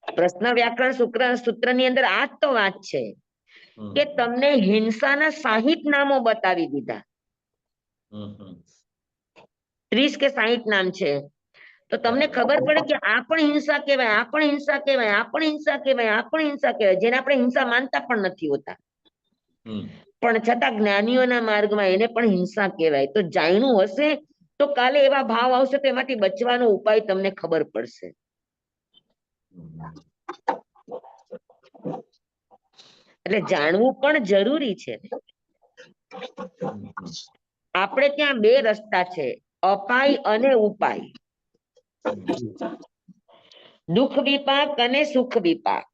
A: પ્રશ્ન વ્યાકરણ સૂત્રની અંદર આ જ તો વાત છે
C: હમ,
A: કે તમને હિંસાના 60 નામો બતાવી દીધા.
C: હમ, હમ.
A: 30 કે 60 નામ છે. તો તમને ખબર પડે કે આ પણ હિંસા કહેવાય, આ પણ હિંસા કહેવાય, આ પણ હિંસા કહેવાય, આ પણ હિંસા કહેવાય, જેને આપણે હિંસા માનતા પણ નથી હોતા.
C: હમ.
A: પણ છતાં જ્ઞાનીઓના માર્ગમાં એને પણ હિંસા કહેવાય. તો જાણ્યું હશે તો કાલે એવા ભાવ આવશે તો એમાંથી બચવાનો ઉપાય તમને ખબર પડશે. એટલે જાણવું પણ જરૂરી છે. આપણે ત્યાં બે રસ્તા છે, અપાય અને ઉપાય. દુઃખ વિપાક અને સુખ વિપાક.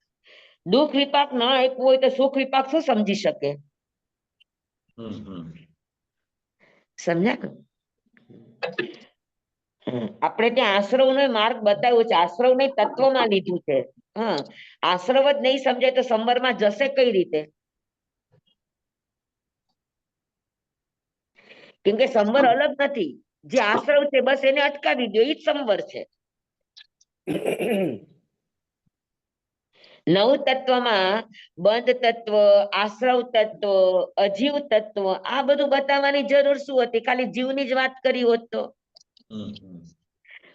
A: દુઃખ વિપાક ન આપ્યું હોય તો સુખ વિપાક શું સમજી શકે? સમજ્યા? આપણે ત્યાં આશ્રવ નો માર્ગ બતાવ્યો છે, આશ્રવ ને તત્વમાં લીધું છે. હા, આશ્રવ જ નહીં સમજાય તો સંવરમાં જશે કઈ રીતે? કેમ કે સંવર અલગ નથી, જે આશ્રવ છે બસ એને અટકાવી દો, એ જ સંવર છે. નવ તત્વમાં બંધ તત્વ, આશ્રવ તત્વ, અજીવ તત્વ આ બધું બતાવવાની જરૂર શું હતી? ખાલી જીવની જ વાત કરી હોત તો.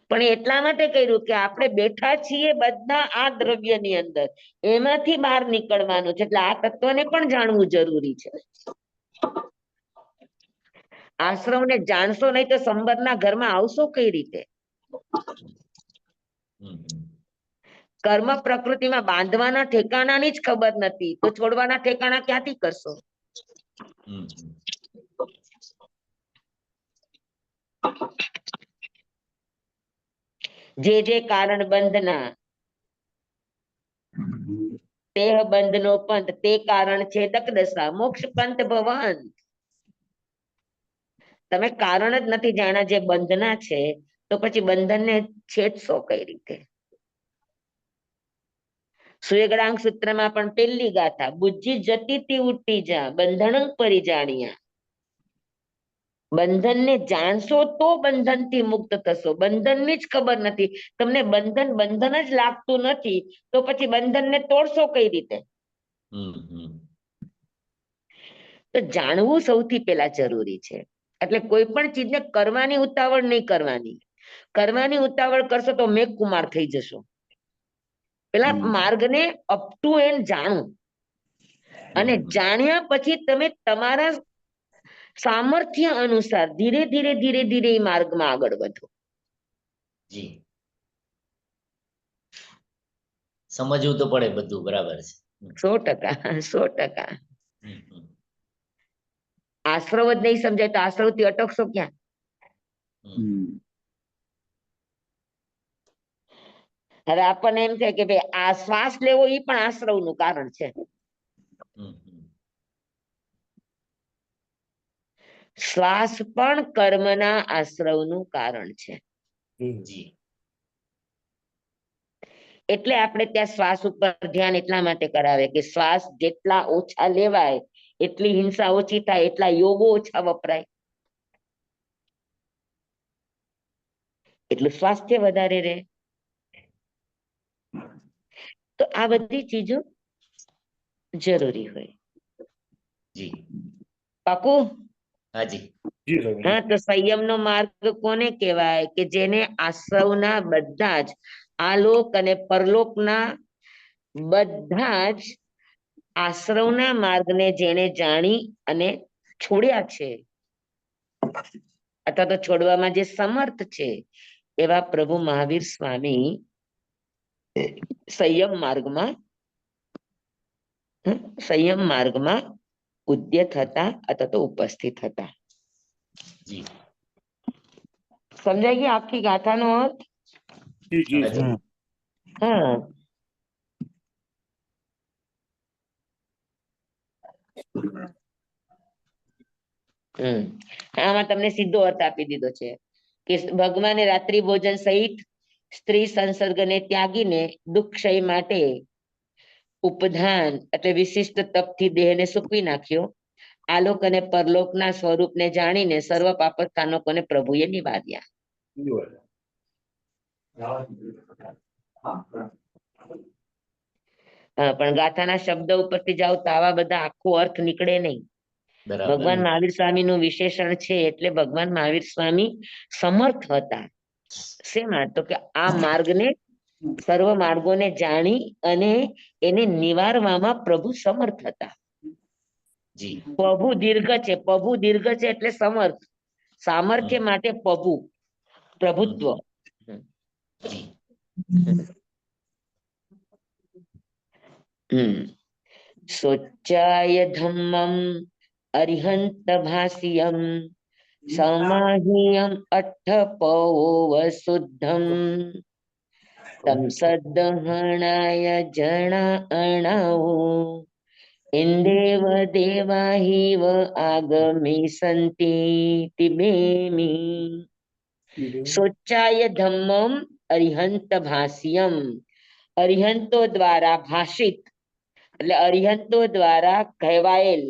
A: પણ એટલા માટે કર્યું કે આપણે બેઠા છીએ બધા આ દ્રવ્યની અંદર, એમાંથી બહાર નીકળવાનું છે. એટલે આ તત્વને પણ જાણવું જરૂરી છે. આશ્રવને જાણશો નહીં તો સંબંધના ઘરમાં આવશો કઈ રીતે? કર્મ પ્રકૃતિમાં બાંધવાના ઠેકાણાની જ ખબર નથી તો છોડવાના ઠેકાણા ક્યાંથી કરશો? જે કારણ બંધના તેહ બંધનો પંથ, તે કારણ છે દશા મોક્ષ પંથ ભવન. તમે કારણ જ નથી જાણ્યા જે બંધના છે તો પછી બંધનને છેદશો કઈ રીતે? સુયગડાંગ સૂત્રમાં પણ પેલી ગાથા, બુદ્ધિ જતી ઉઠી જા બંધન પરિજાણ્યા. બંધનને જાણશો તો બંધનથી મુક્ત થશો. બંધનની જ ખબર નથી, તમને બંધન જ લાગતું નથી તો પછી બંધનને તોડશો કઈ રીતે? તો જાણવું સૌથી પહેલા જરૂરી છે. એટલે કોઈ પણ ચીજને કરવાની ઉતાવળ નહીં કરવાની. કરવાની ઉતાવળ કરશો તો મેઘ કુમાર થઈ જશો. પેલા માર્ગને અપ ટુ એન્ડ જાણો, અને જાણ્યા પછી તમે તમારા સામર્થ્ય અનુસાર ધીરે ધીરે ધીરે ધીરે એ માર્ગમાં આગળ વધો.
C: જી, સમજવું તો પડે બધું, બરાબર છે.
A: 100%, 100%. આશ્રવ જ નહીં સમજાય તો આશ્રવ થી અટકશો ક્યાં? હવે આપણને એમ થાય કે ભાઈ આ શ્વાસ લેવો એ પણ આશ્રવ નું કારણ છે. શ્વાસ પણ કર્મના આશ્રવનું કારણ છે. એટલે આપણે ત્યાં શ્વાસ ઉપર ધ્યાન એટલા માટે કરાવે કે શ્વાસ જેટલા ઓછા લેવાય એટલી હિંસા ઓછી થાય, એટલા યોગો ઓછા વપરાય, એટલું સ્વાસ્થ્ય વધારે રહે. તો આ બધી ચીજો જરૂરી હોય.
C: જી,
A: પાકું?
C: હાજી.
D: જી સ્વામી
A: હા, તો સંયમનો માર્ગ કોને કહેવાય? કે જેને આશ્રવના બધા જ આલોક અને પરલોકના બધા જ આશ્રવના માર્ગને જેને જાણી અને છોડ્યા છે, અથવા તો છોડવામાં જે સમર્થ છે, એવા પ્રભુ મહાવીર સ્વામી સંયમ માર્ગમાં સંયમ માર્ગમાં ઉદ્યત હતા અથવા તો ઉપસ્થિત હતા.
C: જી
A: સમજાઈ ગઈ આખી ગાથાનો અર્થ?
D: જી જી
C: હવે
D: સ્વામી
A: હા. આમાં તમને સીધો અર્થ આપી દીધો છે કે ભગવાને રાત્રિ ભોજન સહિત સ્ત્રી સંસર્ગને ત્યાગીને દુઃખ ક્ષય માટે ઉપધાન એટલે વિશિષ્ટ તપથી દેહને સૂકવી નાખ્યો. આલોક અને પરલોકના સ્વરૂપને જાણીને સર્વ પાપસ્થાનકોને પ્રભુએ નિવાર્યા. પણ ગાથાના શબ્દ ઉપરથી જાઓ તો આવા બધા આખો અર્થ નીકળે નહીં.
C: બરાબર.
A: ભગવાન મહાવીર સ્વામી નું વિશેષણ છે એટલે ભગવાન મહાવીર સ્વામી સમર્થ હતા. શેમાં? તો કે આ માર્ગને સર્વ માર્ગોને જાણી અને એને નિવારવામાં પ્રભુ સમર્થ હતા.
C: જી
A: પ્રભુ દીર્ઘ છે, પ્રભુ દીર્ઘ છે એટલે સમર્થ. સામર્થ્ય માટે પ્રભુ, પ્રભુત્વ. સોચ્ચાય ધમ્મમ અરિહંત ભાષ્યમ સમાહિયમ અઠ્ઠપોવ શુદ્ધમ તમ સદ્દહણાય જણા અણાઓ ઇન્દેવ દેવાહિવ આગમી સંતિ તિબેમી. સોચ્ચાય ધમ્મમ અરિહંત ભાષ્યમ, અરિહંતો દ્વારા ભાષિત એટલે અરિહંતો દ્વારા કહેવાયેલ,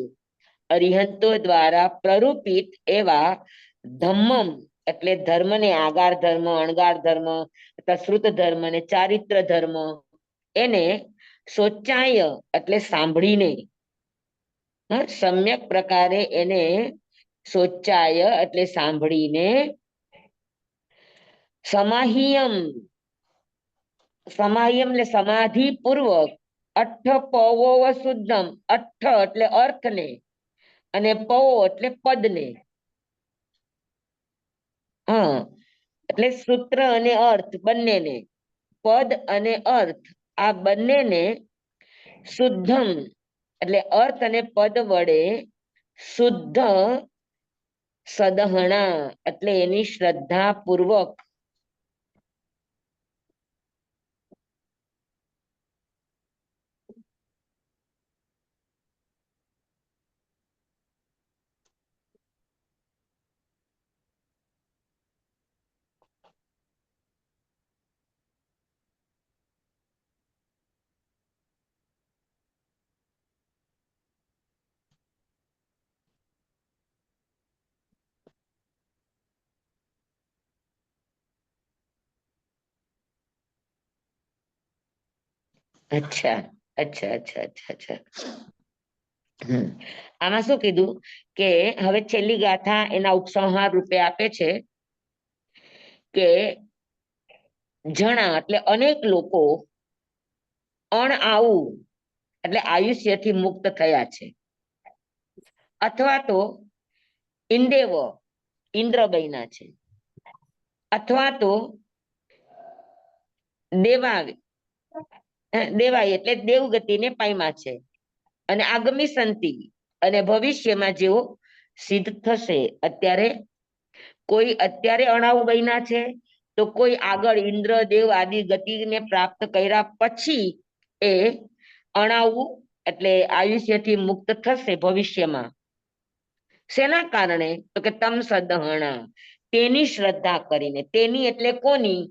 A: અરિહંતો દ્વારા પ્રરૂપિત એવા ધમ્મમ એટલે ધર્મને આગાર ધર્મ, અણગાર ધર્મ, શ્રુત ધર્મ ને ચારિત્ર ધર્મ, એને સોચાય એટલે સાંભળીને, સમ્યક પ્રકારે એને સોચાય એટલે સાંભળીને, સમાહિયમ, સમાહિયમ એટલે સમાધિ પૂર્વક, અઠ્ઠપોવો શુદ્ધમ, અઠ્ઠ એટલે અર્થને અને પવો એટલે પદને. હા, એટલે સૂત્ર અને અર્થ બંનેને, પદ અને અર્થ આ બંનેને શુદ્ધમ એટલે અર્થ અને પદ વડે શુદ્ધ સદહણા એટલે એની શ્રદ્ધા પૂર્વક અચ્છા અચ્છા અચ્છા અચ્છા અચ્છા. આમાં શું કીધું કે હવે છેલ્લી ગાથા એના ઉપસંહાર રૂપે આપે છે કે જણા એટલે અનેક લોકો અણ આવું એટલે આયુષ્યથી મુક્ત થયા છે, અથવા તો ઇન્દેવ ઇન્દ્ર બન્યા છે, અથવા તો દેવાય એટલે દેવગતિને પામ્યા છે, અને આગમી સંતિ અને ભવિષ્યમાં જેઓ સિદ્ધ થશે. કોઈ અત્યારે અણાવું બન્યા છે, તો કોઈ આગળ ઇન્દ્ર દેવ આદિ ગતિને પ્રાપ્ત કર્યા પછી એ અણાવું એટલે આયુષ્યથી મુક્ત થશે ભવિષ્યમાં. શેના કારણે? તો કે તમ સદહણા તેની શ્રદ્ધા કરીને. તેની એટલે કોની?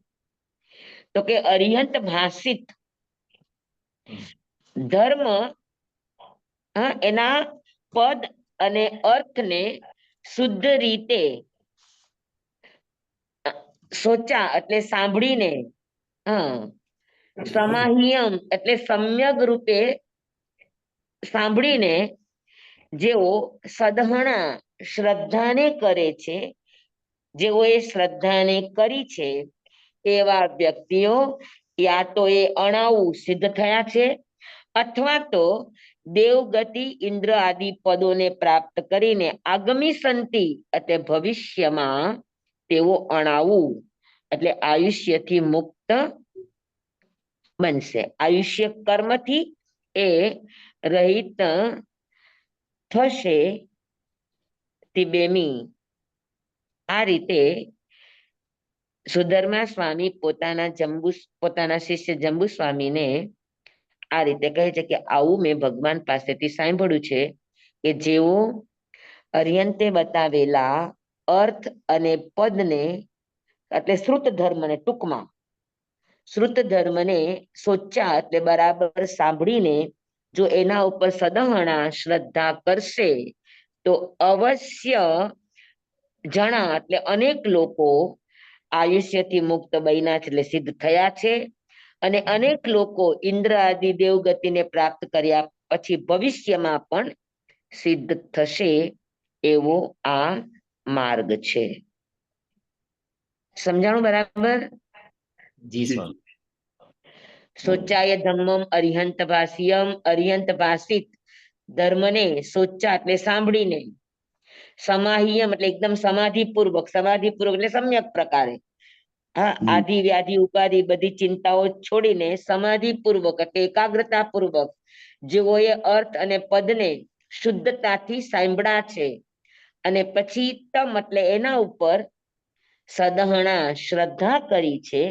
A: તો કે અરિહંત ભાષિત ધર્મ એના પદ અને અર્થને શુદ્ધ રીતે સોચા એટલે સાંભળીને, સમાહિયમ એટલે સમ્યક રૂપે સાંભળીને, જેઓ સદહણા શ્રદ્ધાને કરે છે, જેઓએ શ્રદ્ધાને કરી છે એવા વ્યક્તિઓ યા તો એ અણાવું સિદ્ધ થયા છે અથવા તો દેવગતિ ઇન્દ્ર આદિ પદોને પ્રાપ્ત કરીને આગમી સંતિ એટલે ભવિષ્યમાં તેઓ અણાવું એટલે આયુષ્યથી મુક્ત બનશે. આયુષ્ય કર્મથી એ રહિત થશે. તિબેમી આ રીતે સુધર્મા સ્વામી પોતાના શિષ્ય જંબુ સ્વામીને આ રીતે કહે છે કે આવું મેં ભગવાન પાસેથી સાંભળ્યું છે કે જેઓ અર્યંતે બતાવેલા અર્થ અને પદને એટલે શ્રુત ધર્મને ટૂંકમાં શ્રુત ધર્મને સોચા એટલે બરાબર સાંભળીને જો એના ઉપર સદહણા શ્રદ્ધા કરશે તો અવશ્ય જણા એટલે અનેક લોકો આયુષ્યથી મુક્ત બન્યા છે એટલે સિદ્ધ થયા છે અને અનેક લોકો ઇન્દ્ર આદિ દેવગતિને પ્રાપ્ત કર્યા પછી ભવિષ્યમાં પણ સિદ્ધ થશે એવો આ માર્ગ છે. સમજાણું બરાબર?
C: જી સ્વામી.
A: સોચાય ધમ્મમ અરિહંત ભાષ્યમ અરિહંત ભાષિત ધર્મને સોચા એટલે સાંભળીને સમાહિયમ એટલે એકદમ સમાધિપૂર્વક એટલે સમ્યક પ્રકારે હા આદિ વ્યાધિ ઉપાધિ બધી ચિંતાઓ છોડીને સમાધિપૂર્વક એટલે એકાગ્રતા પૂર્વક જેઓએ અર્થ અને પદને શુદ્ધતાથી સાંભળ્યા છે અને પછી તમ એટલે એના ઉપર સદહણા શ્રદ્ધા કરી છે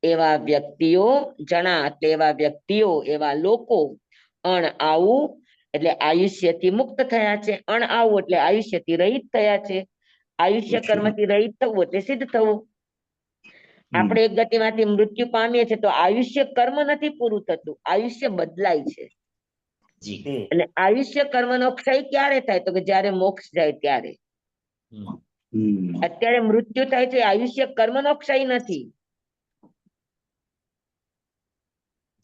A: એવા વ્યક્તિઓ જણા એટલે એવા વ્યક્તિઓ એવા લોકો અણ આવું એટલે આયુષ્યથી મુક્ત થયા છે. અણ આવું એટલે આયુષ્યથી રહિત થયા છે. આયુષ્ય કર્મથી રહિત થવું એટલે સિદ્ધ થવું. આપણે એક ગતિમાંથી મૃત્યુ પામીએ છીએ તો આયુષ્ય કર્મ નથી પૂરું થતું, આયુષ્ય બદલાય છે.
C: જી.
A: અને આયુષ્ય કર્મનો ક્ષય ક્યારે થાય તો કે જયારે મોક્ષ જાય ત્યારે. અત્યારે મૃત્યુ થાય છે આયુષ્ય કર્મનો ક્ષય નથી,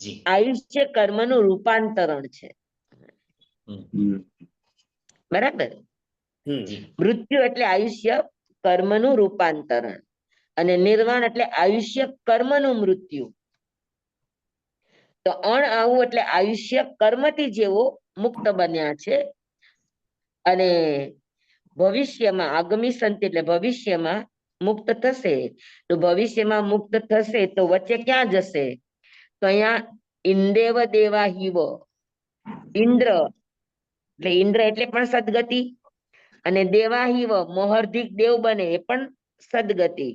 C: જી.
A: આયુષ્ય કર્મનું રૂપાંતરણ છે. બરાબર?
C: જી.
A: મૃત્યુ એટલે આયુષ્ય કર્મનું રૂપાંતરણ અને નિર્વાણ એટલે આયુષ્ય કર્મનું મૃત્યુ. તો અણ આવું એટલે આયુષ્ય કર્મથી જેવો મુક્ત બન્યા છે અને ભવિષ્યમાં આગમી સંતિ એટલે ભવિષ્યમાં મુક્ત થશે. તો ભવિષ્યમાં મુક્ત થશે તો વચ્ચે ક્યાં જશે? તો અહીંયા ઇન્દેવ દેવા હિવ ઇન્દ્ર એટલે પણ સદગતિ અને દેવાહિવ મોહર્ધિક દેવ બને એ પણ સદગતિ.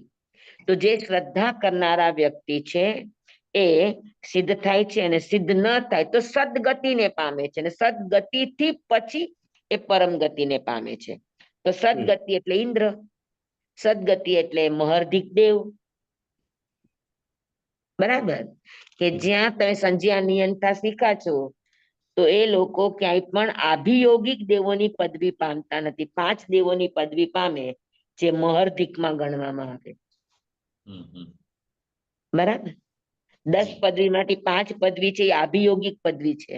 A: તો જે શ્રદ્ધા કરનારા વ્યક્તિ છે એ સિદ્ધ થાય છે અને સિદ્ધ ન થાય તો સદગતિને પામે છે અને સદગતિથી પછી એ પરમ ગતિને પામે છે. તો સદગતિ એટલે ઇન્દ્ર, સદગતિ એટલે મોહર્ધિક દેવ. બરાબર? કે જ્યાં તમે સંજ્ઞા નિયંતા શીખા છો તો એ લોકો ક્યાંય પણ આભિયોગિક દેવોની પદવી પામતા નથી. 5 દેવોની પદવી પામે જે મોહર્ધિકમાં ગણવામાં આવે. બરાબર? 10 પદવીમાંથી 5 પદવી છે એ આભિયોગિક પદવી છે,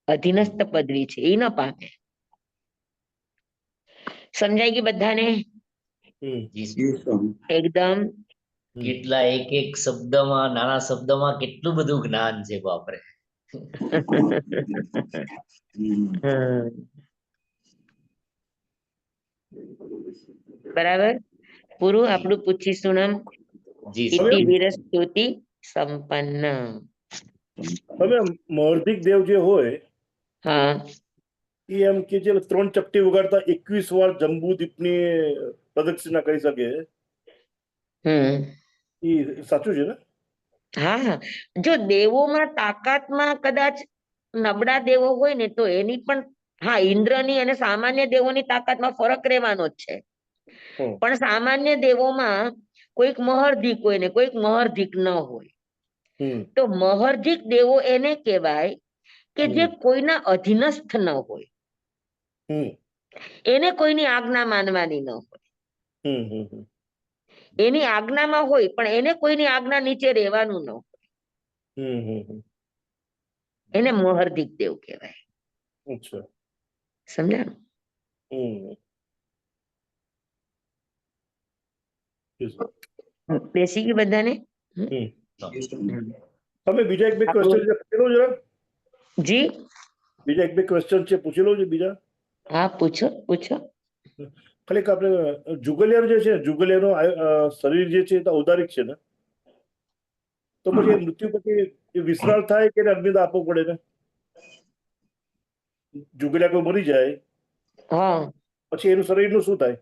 A: અધીનસ્થ પદવી છે, એ ન પામે. સમજાય ગઈ બધાને? એકદમ.
C: કેટલા એક શબ્દમાં, નાના શબ્દમાં કેટલું બધું જ્ઞાન છે બાપરે.
A: બરાબર? પૂરું આપણું પૂછીશું નામ
C: જી
A: ઇતિ
C: સ્વામી.
A: વિરસ્તુતિ સંપન્ન.
D: હવે મોહર્ધિક દેવ જે હોય
A: હા
D: એ એમ કે જે 3 ચપટી વગાડતા 21 વાર જંબુદ્વીપની પ્રદક્ષિણા કરી શકે, એ સાચું છે ને?
A: હા હા, જો દેવોમાં તાકાતમાં કદાચ નબળા દેવો હોય ને તો એની પણ હા ઇન્દ્રની અને સામાન્ય દેવોની તાકાતમાં ફરક રહેવાનો જ છે. પણ સામાન્ય દેવોમાં કોઈક મહર્ધિક હોય ને કોઈક મહર્ધિક ન હોય. તો મહર્ધિક દેવો એને કહેવાય કે જે કોઈના અધીનસ્થ ન હોય, એને કોઈની આજ્ઞા માનવાની ન હોય. એની આજ્ઞામાં હોય પણ એને કોઈની આજ્ઞા નીચે રહેવાનું ન હોય, એને મોહર્ધિક દેવ કહેવાય. સમજાણું?
D: હમ. Yes.
A: બેસી ગયું બધાને?
D: તમે બીજા એક બે ક્વેશ્ચન પૂછી લો જરા.
A: જી
D: બીજા એક બે ક્વેશ્ચન છે પૂછી લો છે બીજા.
A: હા પૂછો પૂછો.
D: ખાલી આપણે જુગલિયાનું જે છે જુગલિયાનું શરીર જે છે એ તો ઔદારિક છે ને, તો પછી એ મૃત્યુ પછી એ વિશ્રાળ થાય કે એને અગ્નિદાહ આપવો પડે ને? જુગલિયા કોઈ મરી જાય
A: હા
D: પછી એનું શરીરનું શું થાય?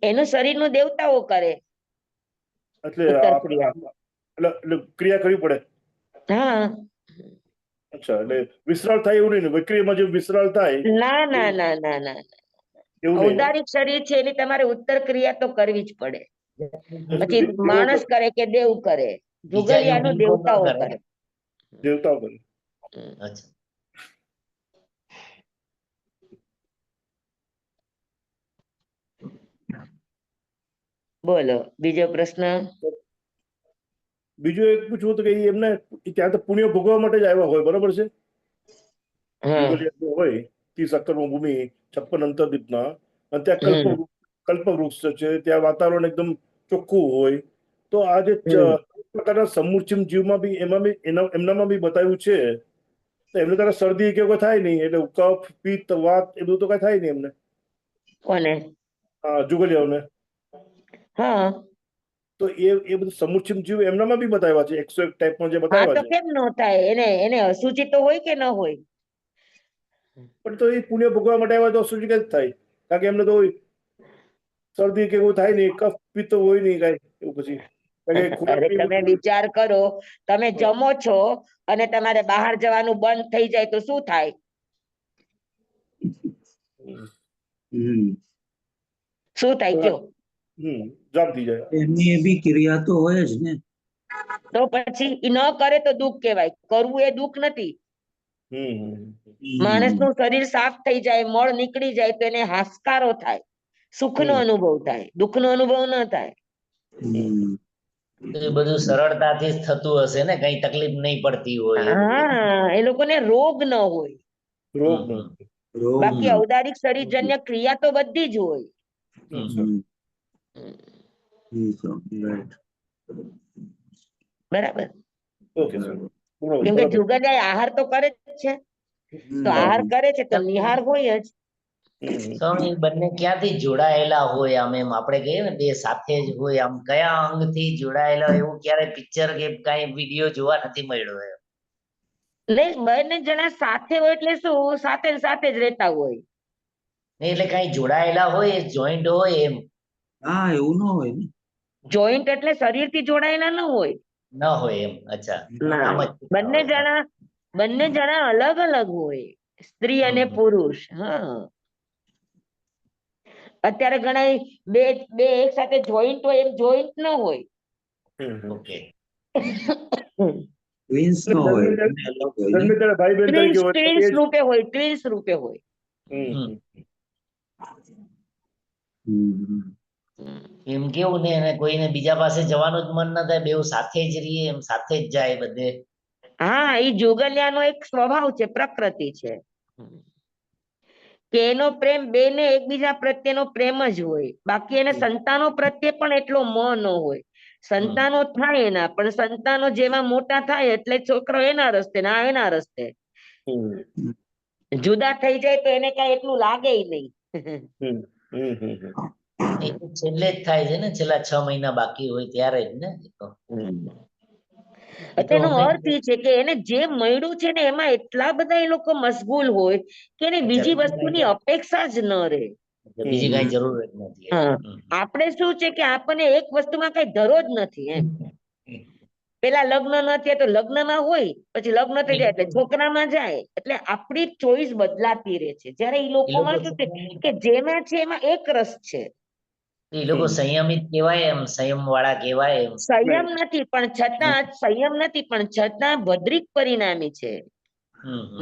A: એનું શરીરનું દેવતાઓ કરે
D: એટલે
A: ઉત્તર
D: આપણે
A: ક્રિયા.
D: એટલે ક્રિયા કરવી પડે.
A: હા
D: અચ્છા, એટલે વિશ્રાળ થાય એવું નહીં ને? વિક્રિયામાં જે વિશ્રાળ થાય
A: ના ના ના ના ના
D: એવું નહીં ને?
A: ઔદારિક શરીર છે એની તમારે ઉત્તર ક્રિયા તો કરવી જ પડે. પછી
D: દેવો
A: માણસ
D: કરે,
A: કરે કે દેવ કરે,
C: બીજા
A: જુગલિયાનું
C: યુગિકો ન
A: દેવતાઓ
C: કરે.
A: કરે.
D: દેવતાઓ કરે.
C: અચ્છા.
A: બોલો બીજો પ્રશ્ન.
D: બીજું એક પૂછવું હતું કે એમને ત્યાં તો પુણ્ય ભોગવવા માટે જ આવ્યા હોય, બરોબર છે?
A: હા
D: જુગલિયા જે હોય 30 અક્કરમાં ભૂમિ 56 અંતર્દીપના, અને ત્યાં
A: હમ
D: કલ્પવૃક્ષ છે, ત્યાં વાતાવરણ એકદમ ચોખ્ખું હોય, તો આ જે પ્રકારના સમૂર્છિમ જીવમાં બી એમાં બી એમનામાં બી બતાવ્યું છે, તો એમને તો શરદી કે કોઈ થાય નહીં, એટલે કફ પિત્ત વાત એ બધું તો કઈ થાય નહીં એમને,
A: કોને?
D: જુગલિયાઓને.
A: હા
D: તો એ બધું સમૂર્છિમ જીવ એમનામાં બી બતાવ્યા છે, 101 ટાઈપમાં જે
A: હા
D: બતાવ્યા
A: તો
D: છે.
A: કેમ ન થાય? એને અશુચિ તો હોય કે ન હોય?
D: પણ તો એ પુણ્ય ભોગવવા માટે આવ્યા તો અશુચિ જ થાય, કારણ કે એમને તો શરદી કે એવું થાય નહીં, કફ પિત્ત હોય નહીં કાંઈ એવું. પછી
A: અરે તમે વિચાર કરો, તમે
D: હા.
A: જમો છો અને તમારે બહાર જવાનું બંધ થઈ જાય તો શું થાય? શું થાય કયો?
D: જામ થઈ જાય.
E: એમની એ બી ક્રિયા તો હોય જ ને.
A: તો પછી ઈ ન કરે તો દુઃખ કહેવાય, કરવું એ દુઃખ નથી. માણસનું શરીર સાફ થઈ જાય, મળ નીકળી જાય તો એને હાશકારો થાય, સુખનો અનુભવ થાય, દુઃખનો અનુભવ ન થાય.
C: તો એ બધું સરળતાથી જ થતું હશે ને, કઈ તકલીફ નહીં પડતી હોય એ બધું.
A: હા એ લોકોને રોગ ન હોય,
D: રોગ
C: હમ,
E: રોગ
A: બાકી
E: ન.
A: ઔદારિક શરીરજન્ય ક્રિયા તો બધી જ હોય.
E: રાઈટ.
A: બરાબર?
D: ઓકે સર,
A: કેમ કે જુગલિયા આહાર તો કરે જ છે, તો આહાર કરે છે તો નિહાર હોય જ.
C: સ્વામી બંને ક્યાંથી જોડાયેલા હોય? આમ એમ આપણે કહીએ ને બે સાથે જ હોય, આમ કયા અંગથી જોડાયેલા એવું ક્યારે પિક્ચર કે કઈ વિડીયો જોવા નથી મળ્યો એમ.
A: નહીં, બંને જણા સાથે હોય એટલે શું, સાથે ને સાથે જ રહેતા હોય.
C: નહીં, એટલે કઈ જોડાયેલા હોય, જોઈન્ટ હોય એમ.
E: હા એવું ન હોય ને.
A: જોઈન્ટ એટલે શરીરથી જોડાયેલા ન હોય.
C: ન હોય એમ. અચ્છા,
A: ના,
C: આમ જ
A: બંને જણા અલગ અલગ હોય, સ્ત્રી અને પુરુષ. હા અત્યારે ઘણા બે બે એક સાથે જોઈન્ટ હોય, એમ જોઈન્ટ ન હોય.
C: ઓકે.
E: ટ્વિન્સ ન હોય, બંને અલગ હોય ને.
D: જન્મે ત્યારે ભાઈ બહેન તરીકે હોય
A: ટ્વિન્સ રૂપે હોય, ટ્વિન્સ રૂપે હોય.
C: એમ કેવું ને, એને કોઈને બીજા પાસે જવાનું જ મન ન થાય, બેઉ સાથે જ રહીએ એમ, સાથે જ જાય બધે.
A: હા એ જોગલિયાનો એક સ્વભાવ છે, પ્રકૃતિ છે, કે એનો પ્રેમ બેને એકબીજા પ્રત્યેનો પ્રેમ જ હોય, બાકી એને સંતાનો પ્રત્યે પણ એટલો મોહ ન હોય. સંતાનો થાય એના, પણ સંતાનો જેવા મોટા થાય એટલે છોકરો એના રસ્તે ને આ એના રસ્તે. જુદા થઈ જાય તો એને કઈ એટલું લાગે નહીં.
C: એ તો છેલ્લે જ થાય છે ને, છેલ્લા 6 મહિના બાકી હોય ત્યારે જ ને.
A: એનો અર્થ એ છે કે એને જે મળ્યું છે ને એમાં એટલા બધા એ લોકો મશગુલ હોય કે એને બીજી વસ્તુની અપેક્ષા જ ન રહે.
C: બીજી કઈ જરૂર જ નથી.
A: હા, આપણે શું છે કે આપણને એક વસ્તુમાં કઈ ધરો જ નથી એમ. પેલા લગ્ન ન થયા તો લગ્નમાં હોય, પછી લગ્ન થઈ જાય એટલે છોકરામાં જાય, એટલે આપણી ચોઈસ બદલાતી રહે છે. જ્યારે એ લોકોમાં શું છે કે જેમાં છે એમાં એક રસ છે.
C: એ લોકો સંયમિત કહેવાય એમ, સંયમ વાળા કહેવાય એમ.
A: સંયમ નથી પણ છતાં ભદ્રિક પરિણામી છે.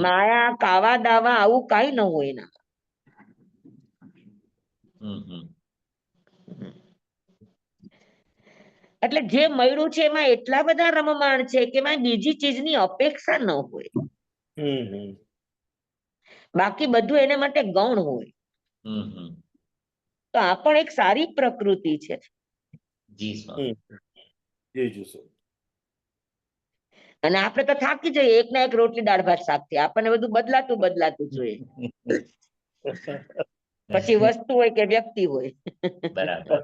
A: માયા કાવા દાવા આવું કઈ ન હોય એના. એટલે જે મળ્યું છે એમાં એટલા બધા રમમાણ છે કે એમાં બીજી ચીજની અપેક્ષા ન હોય. બાકી બધું એને માટે ગૌણ હોય. તો આ પણ એક સારી પ્રકૃતિ છે.
C: જી સ્વામી.
D: જી જી સર.
A: અને આપણે તો થાકી જઈએ એક ના એક રોટલી દાળ ભાત શાક થી, આપણને બધું બદલાતું જોઈએ. પછી વસ્તુ હોય કે વ્યક્તિ હોય.
C: બરાબર.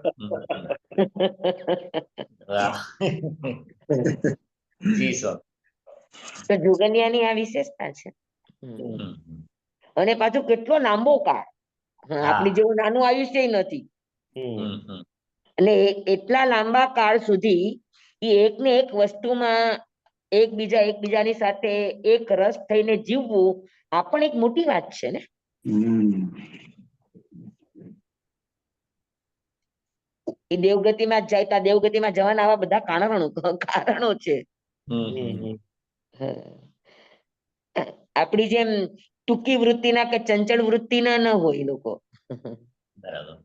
C: વાહ. જી સ્વામી.
A: તો જુગનિયાની આ વિશેષતા છે. અને પાછું કેટલો લાંબો કાળ, આપણી જેવું નાનું આયુષ્ય નથી. અને એટલા લાંબા કાળ સુધી એ એક ને એક વસ્તુમાં એકબીજાની સાથે એક રસ થઈને જીવવું, આ પણ એક મોટી વાત છે ને. એ દેવગતિમાં જાય તો દેવગતિમાં જવાના આવા બધા કારણો છે. આપણી જેમ ટૂંકી વૃત્તિના કે ચંચળ વૃત્તિના ન હોય લોકો.
C: બરાબર.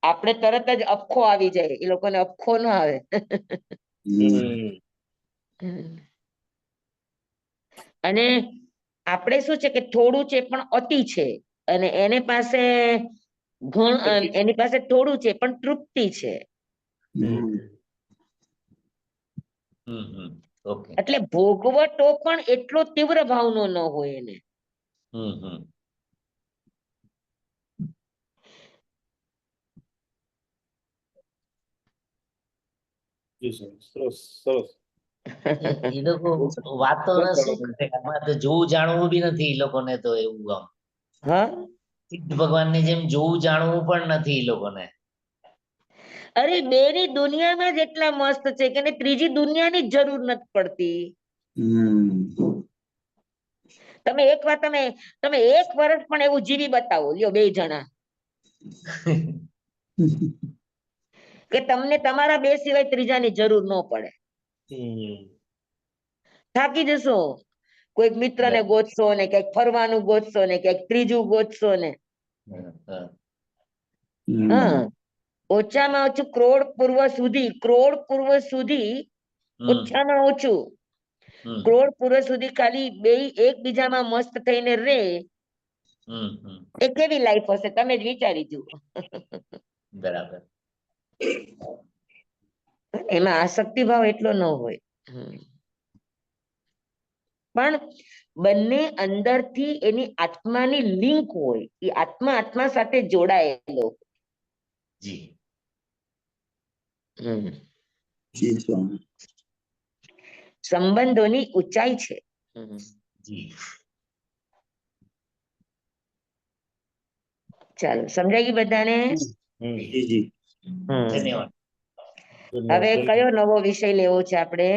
A: આપણે તરત જ અપખો આવી જાય, એ લોકોને અપખો ન આવે. અને આપણે શું છે કે થોડું છે પણ અતિ છે, અને એની પાસે થોડું છે પણ તૃપ્તિ છે.
C: ઓકે.
A: એટલે ભોગવટો પણ એટલો તીવ્ર ભાવનો ન હોય એને.
D: જી સર, સરસ સરસ.
C: એ લોકો વાતો શું કરે, આમાં તો જોવું જાણવું બી નથી એ લોકોને, તો એવું આમ
A: હા,
C: સિદ્ધ ભગવાનની જેમ જોવું જાણવું પણ નથી એ લોકોને.
A: અરે બેની દુનિયામાં જ એટલા મસ્ત છે કે ત્રીજી દુનિયાની જ જરૂર નથી પડતી. તમે એક વાર તમે 1 વર્ષ પણ એવું જીવી બતાવો, લ્યો 2 જણા, કે તમને તમારા 2 સિવાય ત્રીજાની જરૂર ન પડે. થાકી જશો. કોઈક મિત્રને ગોતશો ને, ક્યાંક ફરવાનું ગોતશો ને, ક્યાંક ત્રીજું ગોતશો ને. હા, ઓછામાં ઓછું ક્રોડ પૂર્વ સુધી ઓછામાં ઓછું ક્રોડ પૂર્વ સુધી ખાલી 2 એકબીજામાં મસ્ત થઈને રે, એ કેવી લાઈફ હશે તમે જ વિચારી જુઓ.
C: બરાબર.
A: એમાં આસક્તિ ભાવ એટલો ન હોય. પણ બંને અંદરથી એની આત્માની લિંક હોય, એ આત્મા સાથે જોડાયેલો.
C: જી.
A: સંબંધોની ઊંચાઈ છે.
C: જી.
A: ચાલો, સમજાઈ ગઈ બધાને?
C: ધન્યવાદ.
A: હવે કયો નવો વિષય લેવો છે આપણે?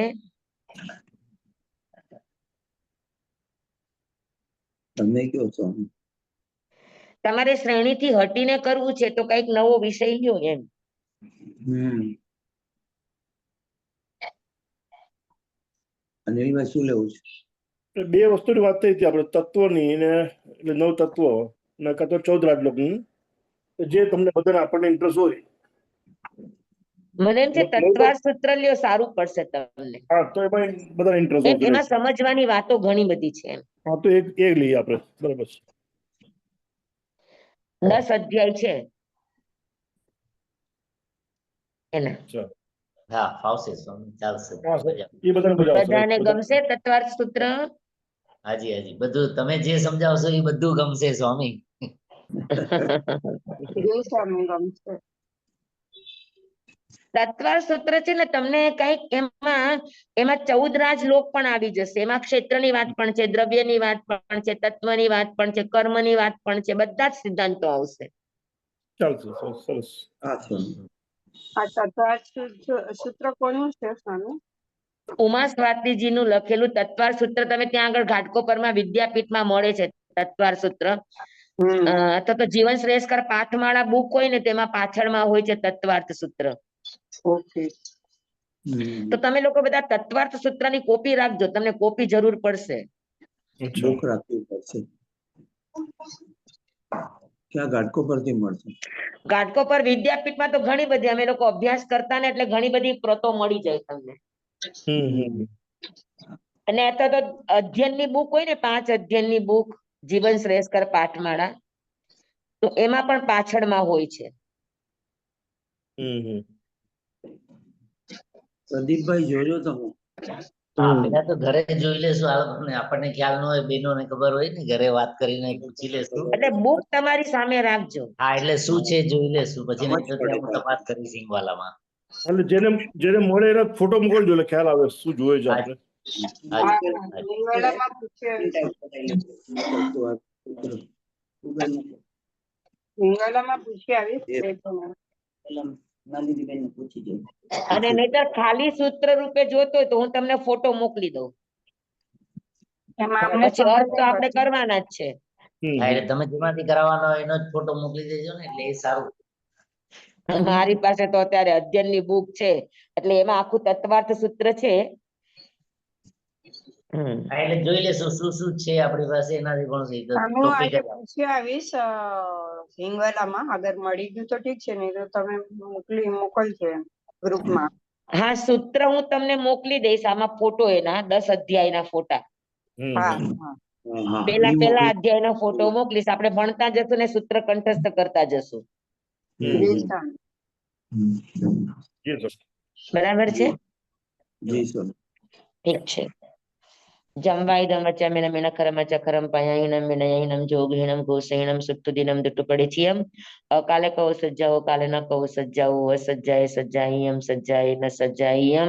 E: તમે કયો છો?
A: તમારે શ્રેણીથી હટીને કરવું છે તો કઈક નવો વિષય લ્યો એમ.
E: અનિલભાઈ શું લેવું છે?
D: 2 વસ્તુની વાત થઈ હતી આપણે, તત્વની ને, એટલે 9 તત્વો ને કાં તો 14 રાજલોકની, જે તમને બધાને આપણને ઇન્ટરેસ્ટ હોય.
A: મને એમ છે તત્વાર સૂત્ર લ્યો, સારું પડશે તમને.
D: હા, તો એમાં બધા ઇન્ટરેસ્ટ હોય.
A: એમાં સમજવાની વાતો ઘણી બધી છે એમ.
D: હા, તો એક લઈએ આપણે, બરાબર છે.
A: 10 અધ્યાય છે એના.
C: હા, ફાવશે સ્વામી, ચાલશે.
D: એ
A: બધાને ગમશે તત્વાર સૂત્ર?
C: હાજી હાજી, બધું તમે જે સમજાવશો એ બધું ગમશે સ્વામી.
A: તત્વાર સૂત્ર છે ને, તમને કઈક એમાં 14 રાજલોક પણ આવી જશે. એમાં ક્ષેત્રની વાત પણ છે, દ્રવ્યની વાત પણ છે, તત્વની વાત પણ છે, કર્મની વાત પણ છે, બધા જ સિદ્ધાંતો આવશે.
D: ચાલશે, સરસ.
F: આ તત્વાર સૂત્ર કોનું છે સ્વામી?
A: ઉમા સ્વાતિજીનું લખેલું તત્વાર સૂત્ર તમે ત્યાં આગળ ઘાટકોપરમાં વિદ્યાપીઠમાં મળે છે. તત્વાર સૂત્ર અથવા તો જીવન શ્રેષ્ઠકર પાઠમાળા બુક હોય ને, તેમાં પાછળમાં હોય છે તત્વાર્થ સૂત્ર. તો તમે લોકો બધા તત્વાર્થ સૂત્રની કોપી રાખજો, તમને કોપી જરૂર પડશે.
E: બુક રાખવી પડશે. ક્યાં ઘાટકોપરથી મળશે?
A: ઘાટકોપર વિદ્યાપીઠમાં તો ઘણી બધી, અમે લોકો અભ્યાસ કરતા ને એટલે ઘણી બધી પ્રતો મળી જાય તમને. અને અથવા તો અધ્યયનની બુક હોય ને 5 અધ્યયનની બુક જીવન શ્રેષ્ઠકર પાઠમાળા, તો એમાં પણ પાછળમાં હોય છે.
E: પ્રદીપભાઈ જોયો તમે?
C: હા પેલા તો ઘરે જોઈ લેશું. આપણને ખ્યાલ ન હોય, બહેનોને ખબર હોય ને, ઘરે વાત કરીને પૂછી લેશું.
A: એટલે બુક તમારી સામે રાખજો.
C: હા એટલે શું છે જોઈ લેશું, પછી
E: સમજ
C: નહીં તો ત્યાં હું
E: પડે.
C: તપાસ કરી સિંગવાલામાં.
D: એટલે જેને મળે એના ફોટો મોકલજો એટલે ખ્યાલ આવે શું જોઈએ છે આપણે.
C: હાજી,
F: હા,
C: હાજી.
F: હિંગોળામાં પૂછી આવીશ. હિંગોળામાં પૂછી આવીશ. બે ત્રણ.
A: અને નહીતર ખાલી સૂત્ર રૂપે જોતો હોય તો હું તમને ફોટો મોકલી દઉં.
F: એમાં અમને
A: પછી અર્થ તો
F: સમજ
A: આપણે
F: પડશે.
A: કરવાના જ છે.
C: હા એટલે તમે જેમાંથી કરાવવાનો હોય એનો જ ફોટો મોકલી દેજો ને, એટલે એ સારું.
A: મારી પાસે તો અત્યારે અધ્યયનની બુક છે, એટલે એમાં આખું તત્વાર્થ સૂત્ર છે.
C: હા એટલે જોઈ લેશું શું શું છે આપણી પાસે, એનાથી પણ
F: હું
C: ટોપિક
F: આજે પૂછી આવીશ હિંગોળામાં. અગર મળી ગયું તો ઠીક છે, નહીં તો તમે મોકલજો એમ ગ્રુપમાં.
A: હા, સૂત્ર હું તમને મોકલી દઈશ. આમાં ફોટો એના 10 અધ્યાયના ફોટા.
F: હા હા
A: પેલા અધ્યાયનો ફોટો મોકલીશ. આપણે ભણતા જશું ને સૂત્ર કંઠસ્થ કરતા જશું.
F: જી સર.
A: બરાબર છે?
E: જી સર.
A: ઠીક છે. જમવાઈદમ વચમેન મિનખરમ ચખરમ પયાહિનમ વિનયહિનમ જોગહિનમ ઘોષહિનમ સુત્તુદિનમ દુટુપડિથિયમ અકાલે કહો સજ્જાઓ કાલે ન કહો સજ્જાઓ અસજ્જાએ સજ્જાહિયમ સજ્જાએ ન સજ્જાહિયમ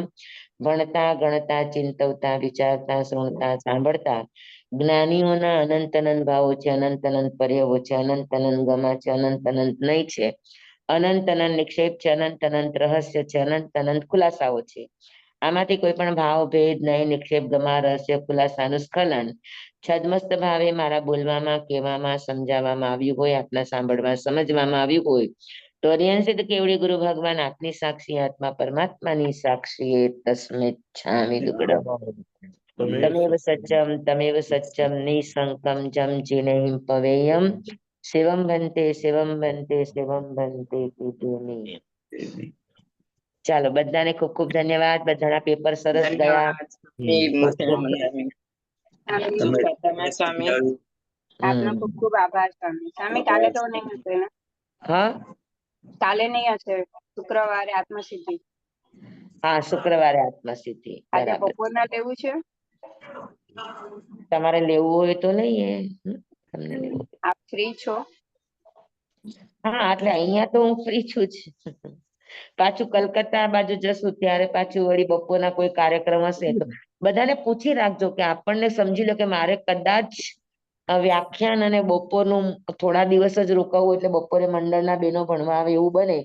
A: ભણતા ગણતા ચિંતવતા વિચારતા શ્રવણતા સાંભળતા જ્ઞાનીઓના અનંત અનંત ભાવો છે, અનંત અનંત પર્યવો છે, અનંત અનંત ગમા છે, અનંત અનંત નય છે, અનંત અનંત નિક્ષેપ છે, અનંત અનંત રહસ્ય છે, અનંત અનંત ખુલાસાઓ છે. આમાંથી કોઈ પણ ભાવ ભેદ નય નિક્ષેપ ગમા રહસ્ય ખુલાસાનું સ્ખલન છદમસ્ત ભાવે મારા બોલવામાં, કહેવામાં, સમજાવવામાં આવ્યું હોય, આપના સાંભળવા સમજવામાં આવ્યું હોય તો અરિયંસિત કેવડી ગુરુ ભગવાન આપની સાક્ષી આત્મા પરમાત્માની સાક્ષી તસ્મે છામી દુગડમ તમેવ સચ્ચમ નિસંકમ જમ જીનેહિમ પવેયમ શિવમ ભંતે શિવમ ભંતે શિવમ ભંતે કીધુની. ચાલો બધાને ખૂબ ખૂબ ધન્યવાદ. બધાના પેપર સરસ ગયા.
F: સ્વામી આપનો ખૂબ ખૂબ આભાર સ્વામી. સ્વામી કાલે તો નહીં હશે ને?
A: હા
F: કાલે નહીં હશે, શુક્રવારે આત્મસિદ્ધિ.
A: હા, શુક્રવારે આત્મસિદ્ધિ.
F: આજે
A: બરાબર.
F: બપોરના લેવું છે?
A: તમારે લેવું હોય તો લઈએ. તમને લેવું હોય.
F: આપ ફ્રી છો?
A: હા, એટલે અહીંયા તો હું ફ્રી છું જ. પાછું કલકત્તા બાજુ જશું ત્યારે પાછું વળી બપોરના કોઈ કાર્યક્રમ હશે તો બધાને પૂછી રાખજો કે આપણને સમજી લો કે મારે કદાચ વ્યાખ્યાન અને બપોરનું થોડા દિવસ જ રોકાવું, એટલે બપોરે મંડળના બહેનો ભણવા આવે એવું બને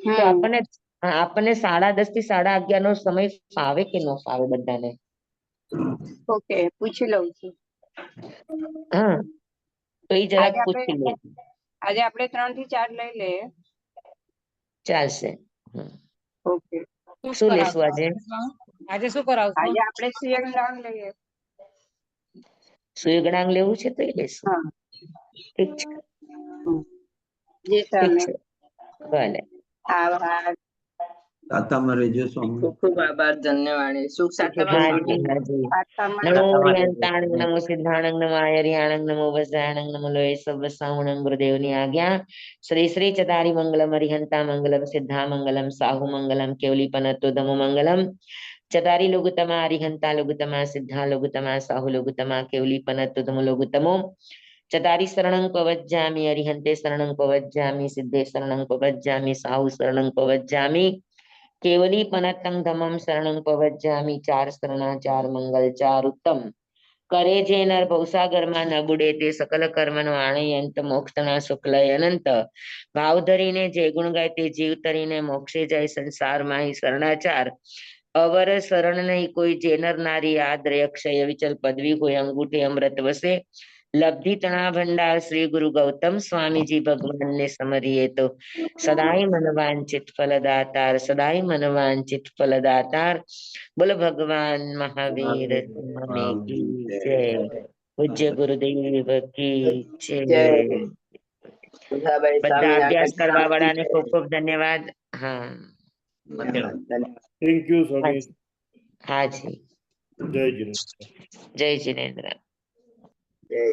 A: તો આપણને 10:30 થી 11:30 નો સમય ફાવે કે ન ફાવે બધાને?
F: ઓકે, પૂછી લઉં છું.
A: હા, તો એ જરાક પૂછી લે.
F: આજે આપણે 3 થી 4 લઈ લઈએ.
A: ચાલશે.
F: ઓકે.
A: શું લેશું આજે?
F: આજે શું કરાવશું? આજે આપણે સિંહણ લઈએ.
A: સૂર્યગ્રહણ લેવું છે તો એ લેશું.
F: હા.
A: ઠીક છે.
F: જી
A: ઠીક
F: સર.
A: છે. ભલે.
F: આભાર.
E: તાતામાં રહેજો સ્વામી.
F: ખૂબ ખૂબ આભાર. ધન્યવાદ. સુખ શાંતિમાં
A: હાજી હાજી. નમો રિયંતાણ નમો સિદ્ધાણંગ નમો આયર્યાણંગ નમો વજ્રાયણંગ નમો લોય સવસાવણંગ ગુરુદેવની આજ્ઞા. શ્રી શ્રી ચદારી મંગલમ અરિહંતા મંગલમ સિદ્ધા મંગલમ સાહુ મંગલમ કેવલી પનતો ધમો મંગલમ ચદારી લઘુતમા અરિહંતા લઘુતમા સિદ્ધા લઘુતમા સાહુ લઘુતમા કેવલી પનતો ધમો લઘુતમો ચદારી શરણં પવજ્જામિ અરિહંતે શરણં પવજ્જામિ સિદ્ધે શરણં પવજ્જામિ સાહુ શરણં પવજ્જામિ કેવલી પનતં ધમમ શરણં પવજ્જામિ. 4 શરણા 4 મંગલ 4 ઉત્તમ કરે જે નર ભવસાગરમાં ન બુડે તે સકલ કર્મનો આણય અંત મોક્ષના શુક્લય અનંત ભાવ ધરીને જે ગુણ ગાય તે જીવ તરીને મોક્ષે જાય સંસારમાં શરણાચાર અવર શરણ નહીં કોઈ જેનર નારી આદ્રય અક્ષય વિચલ પદવી હોય અંગૂઠે અમૃત વસે લબ્ધિ તણા ભંડાર શ્રી ગુરુ ગૌતમ સ્વામીજી ભગવાનને સમરીએ તો સદાય મનવાંચિત ફલદાતાર સદાય મનવાંચિત ફલદાતાર. બોલો ભગવાન મહાવીર સ્વામી કી જય. પૂજ્ય ગુરુદેવ કી જય. બધા અભ્યાસ કરવા વાળાને ખૂબ ખૂબ ધન્યવાદ. હા,
D: થેન્ક યુ સ્વામી.
A: હાજી.
D: જય જીનેન્દ્ર.
A: જય જિનેન્દ્ર.
C: જય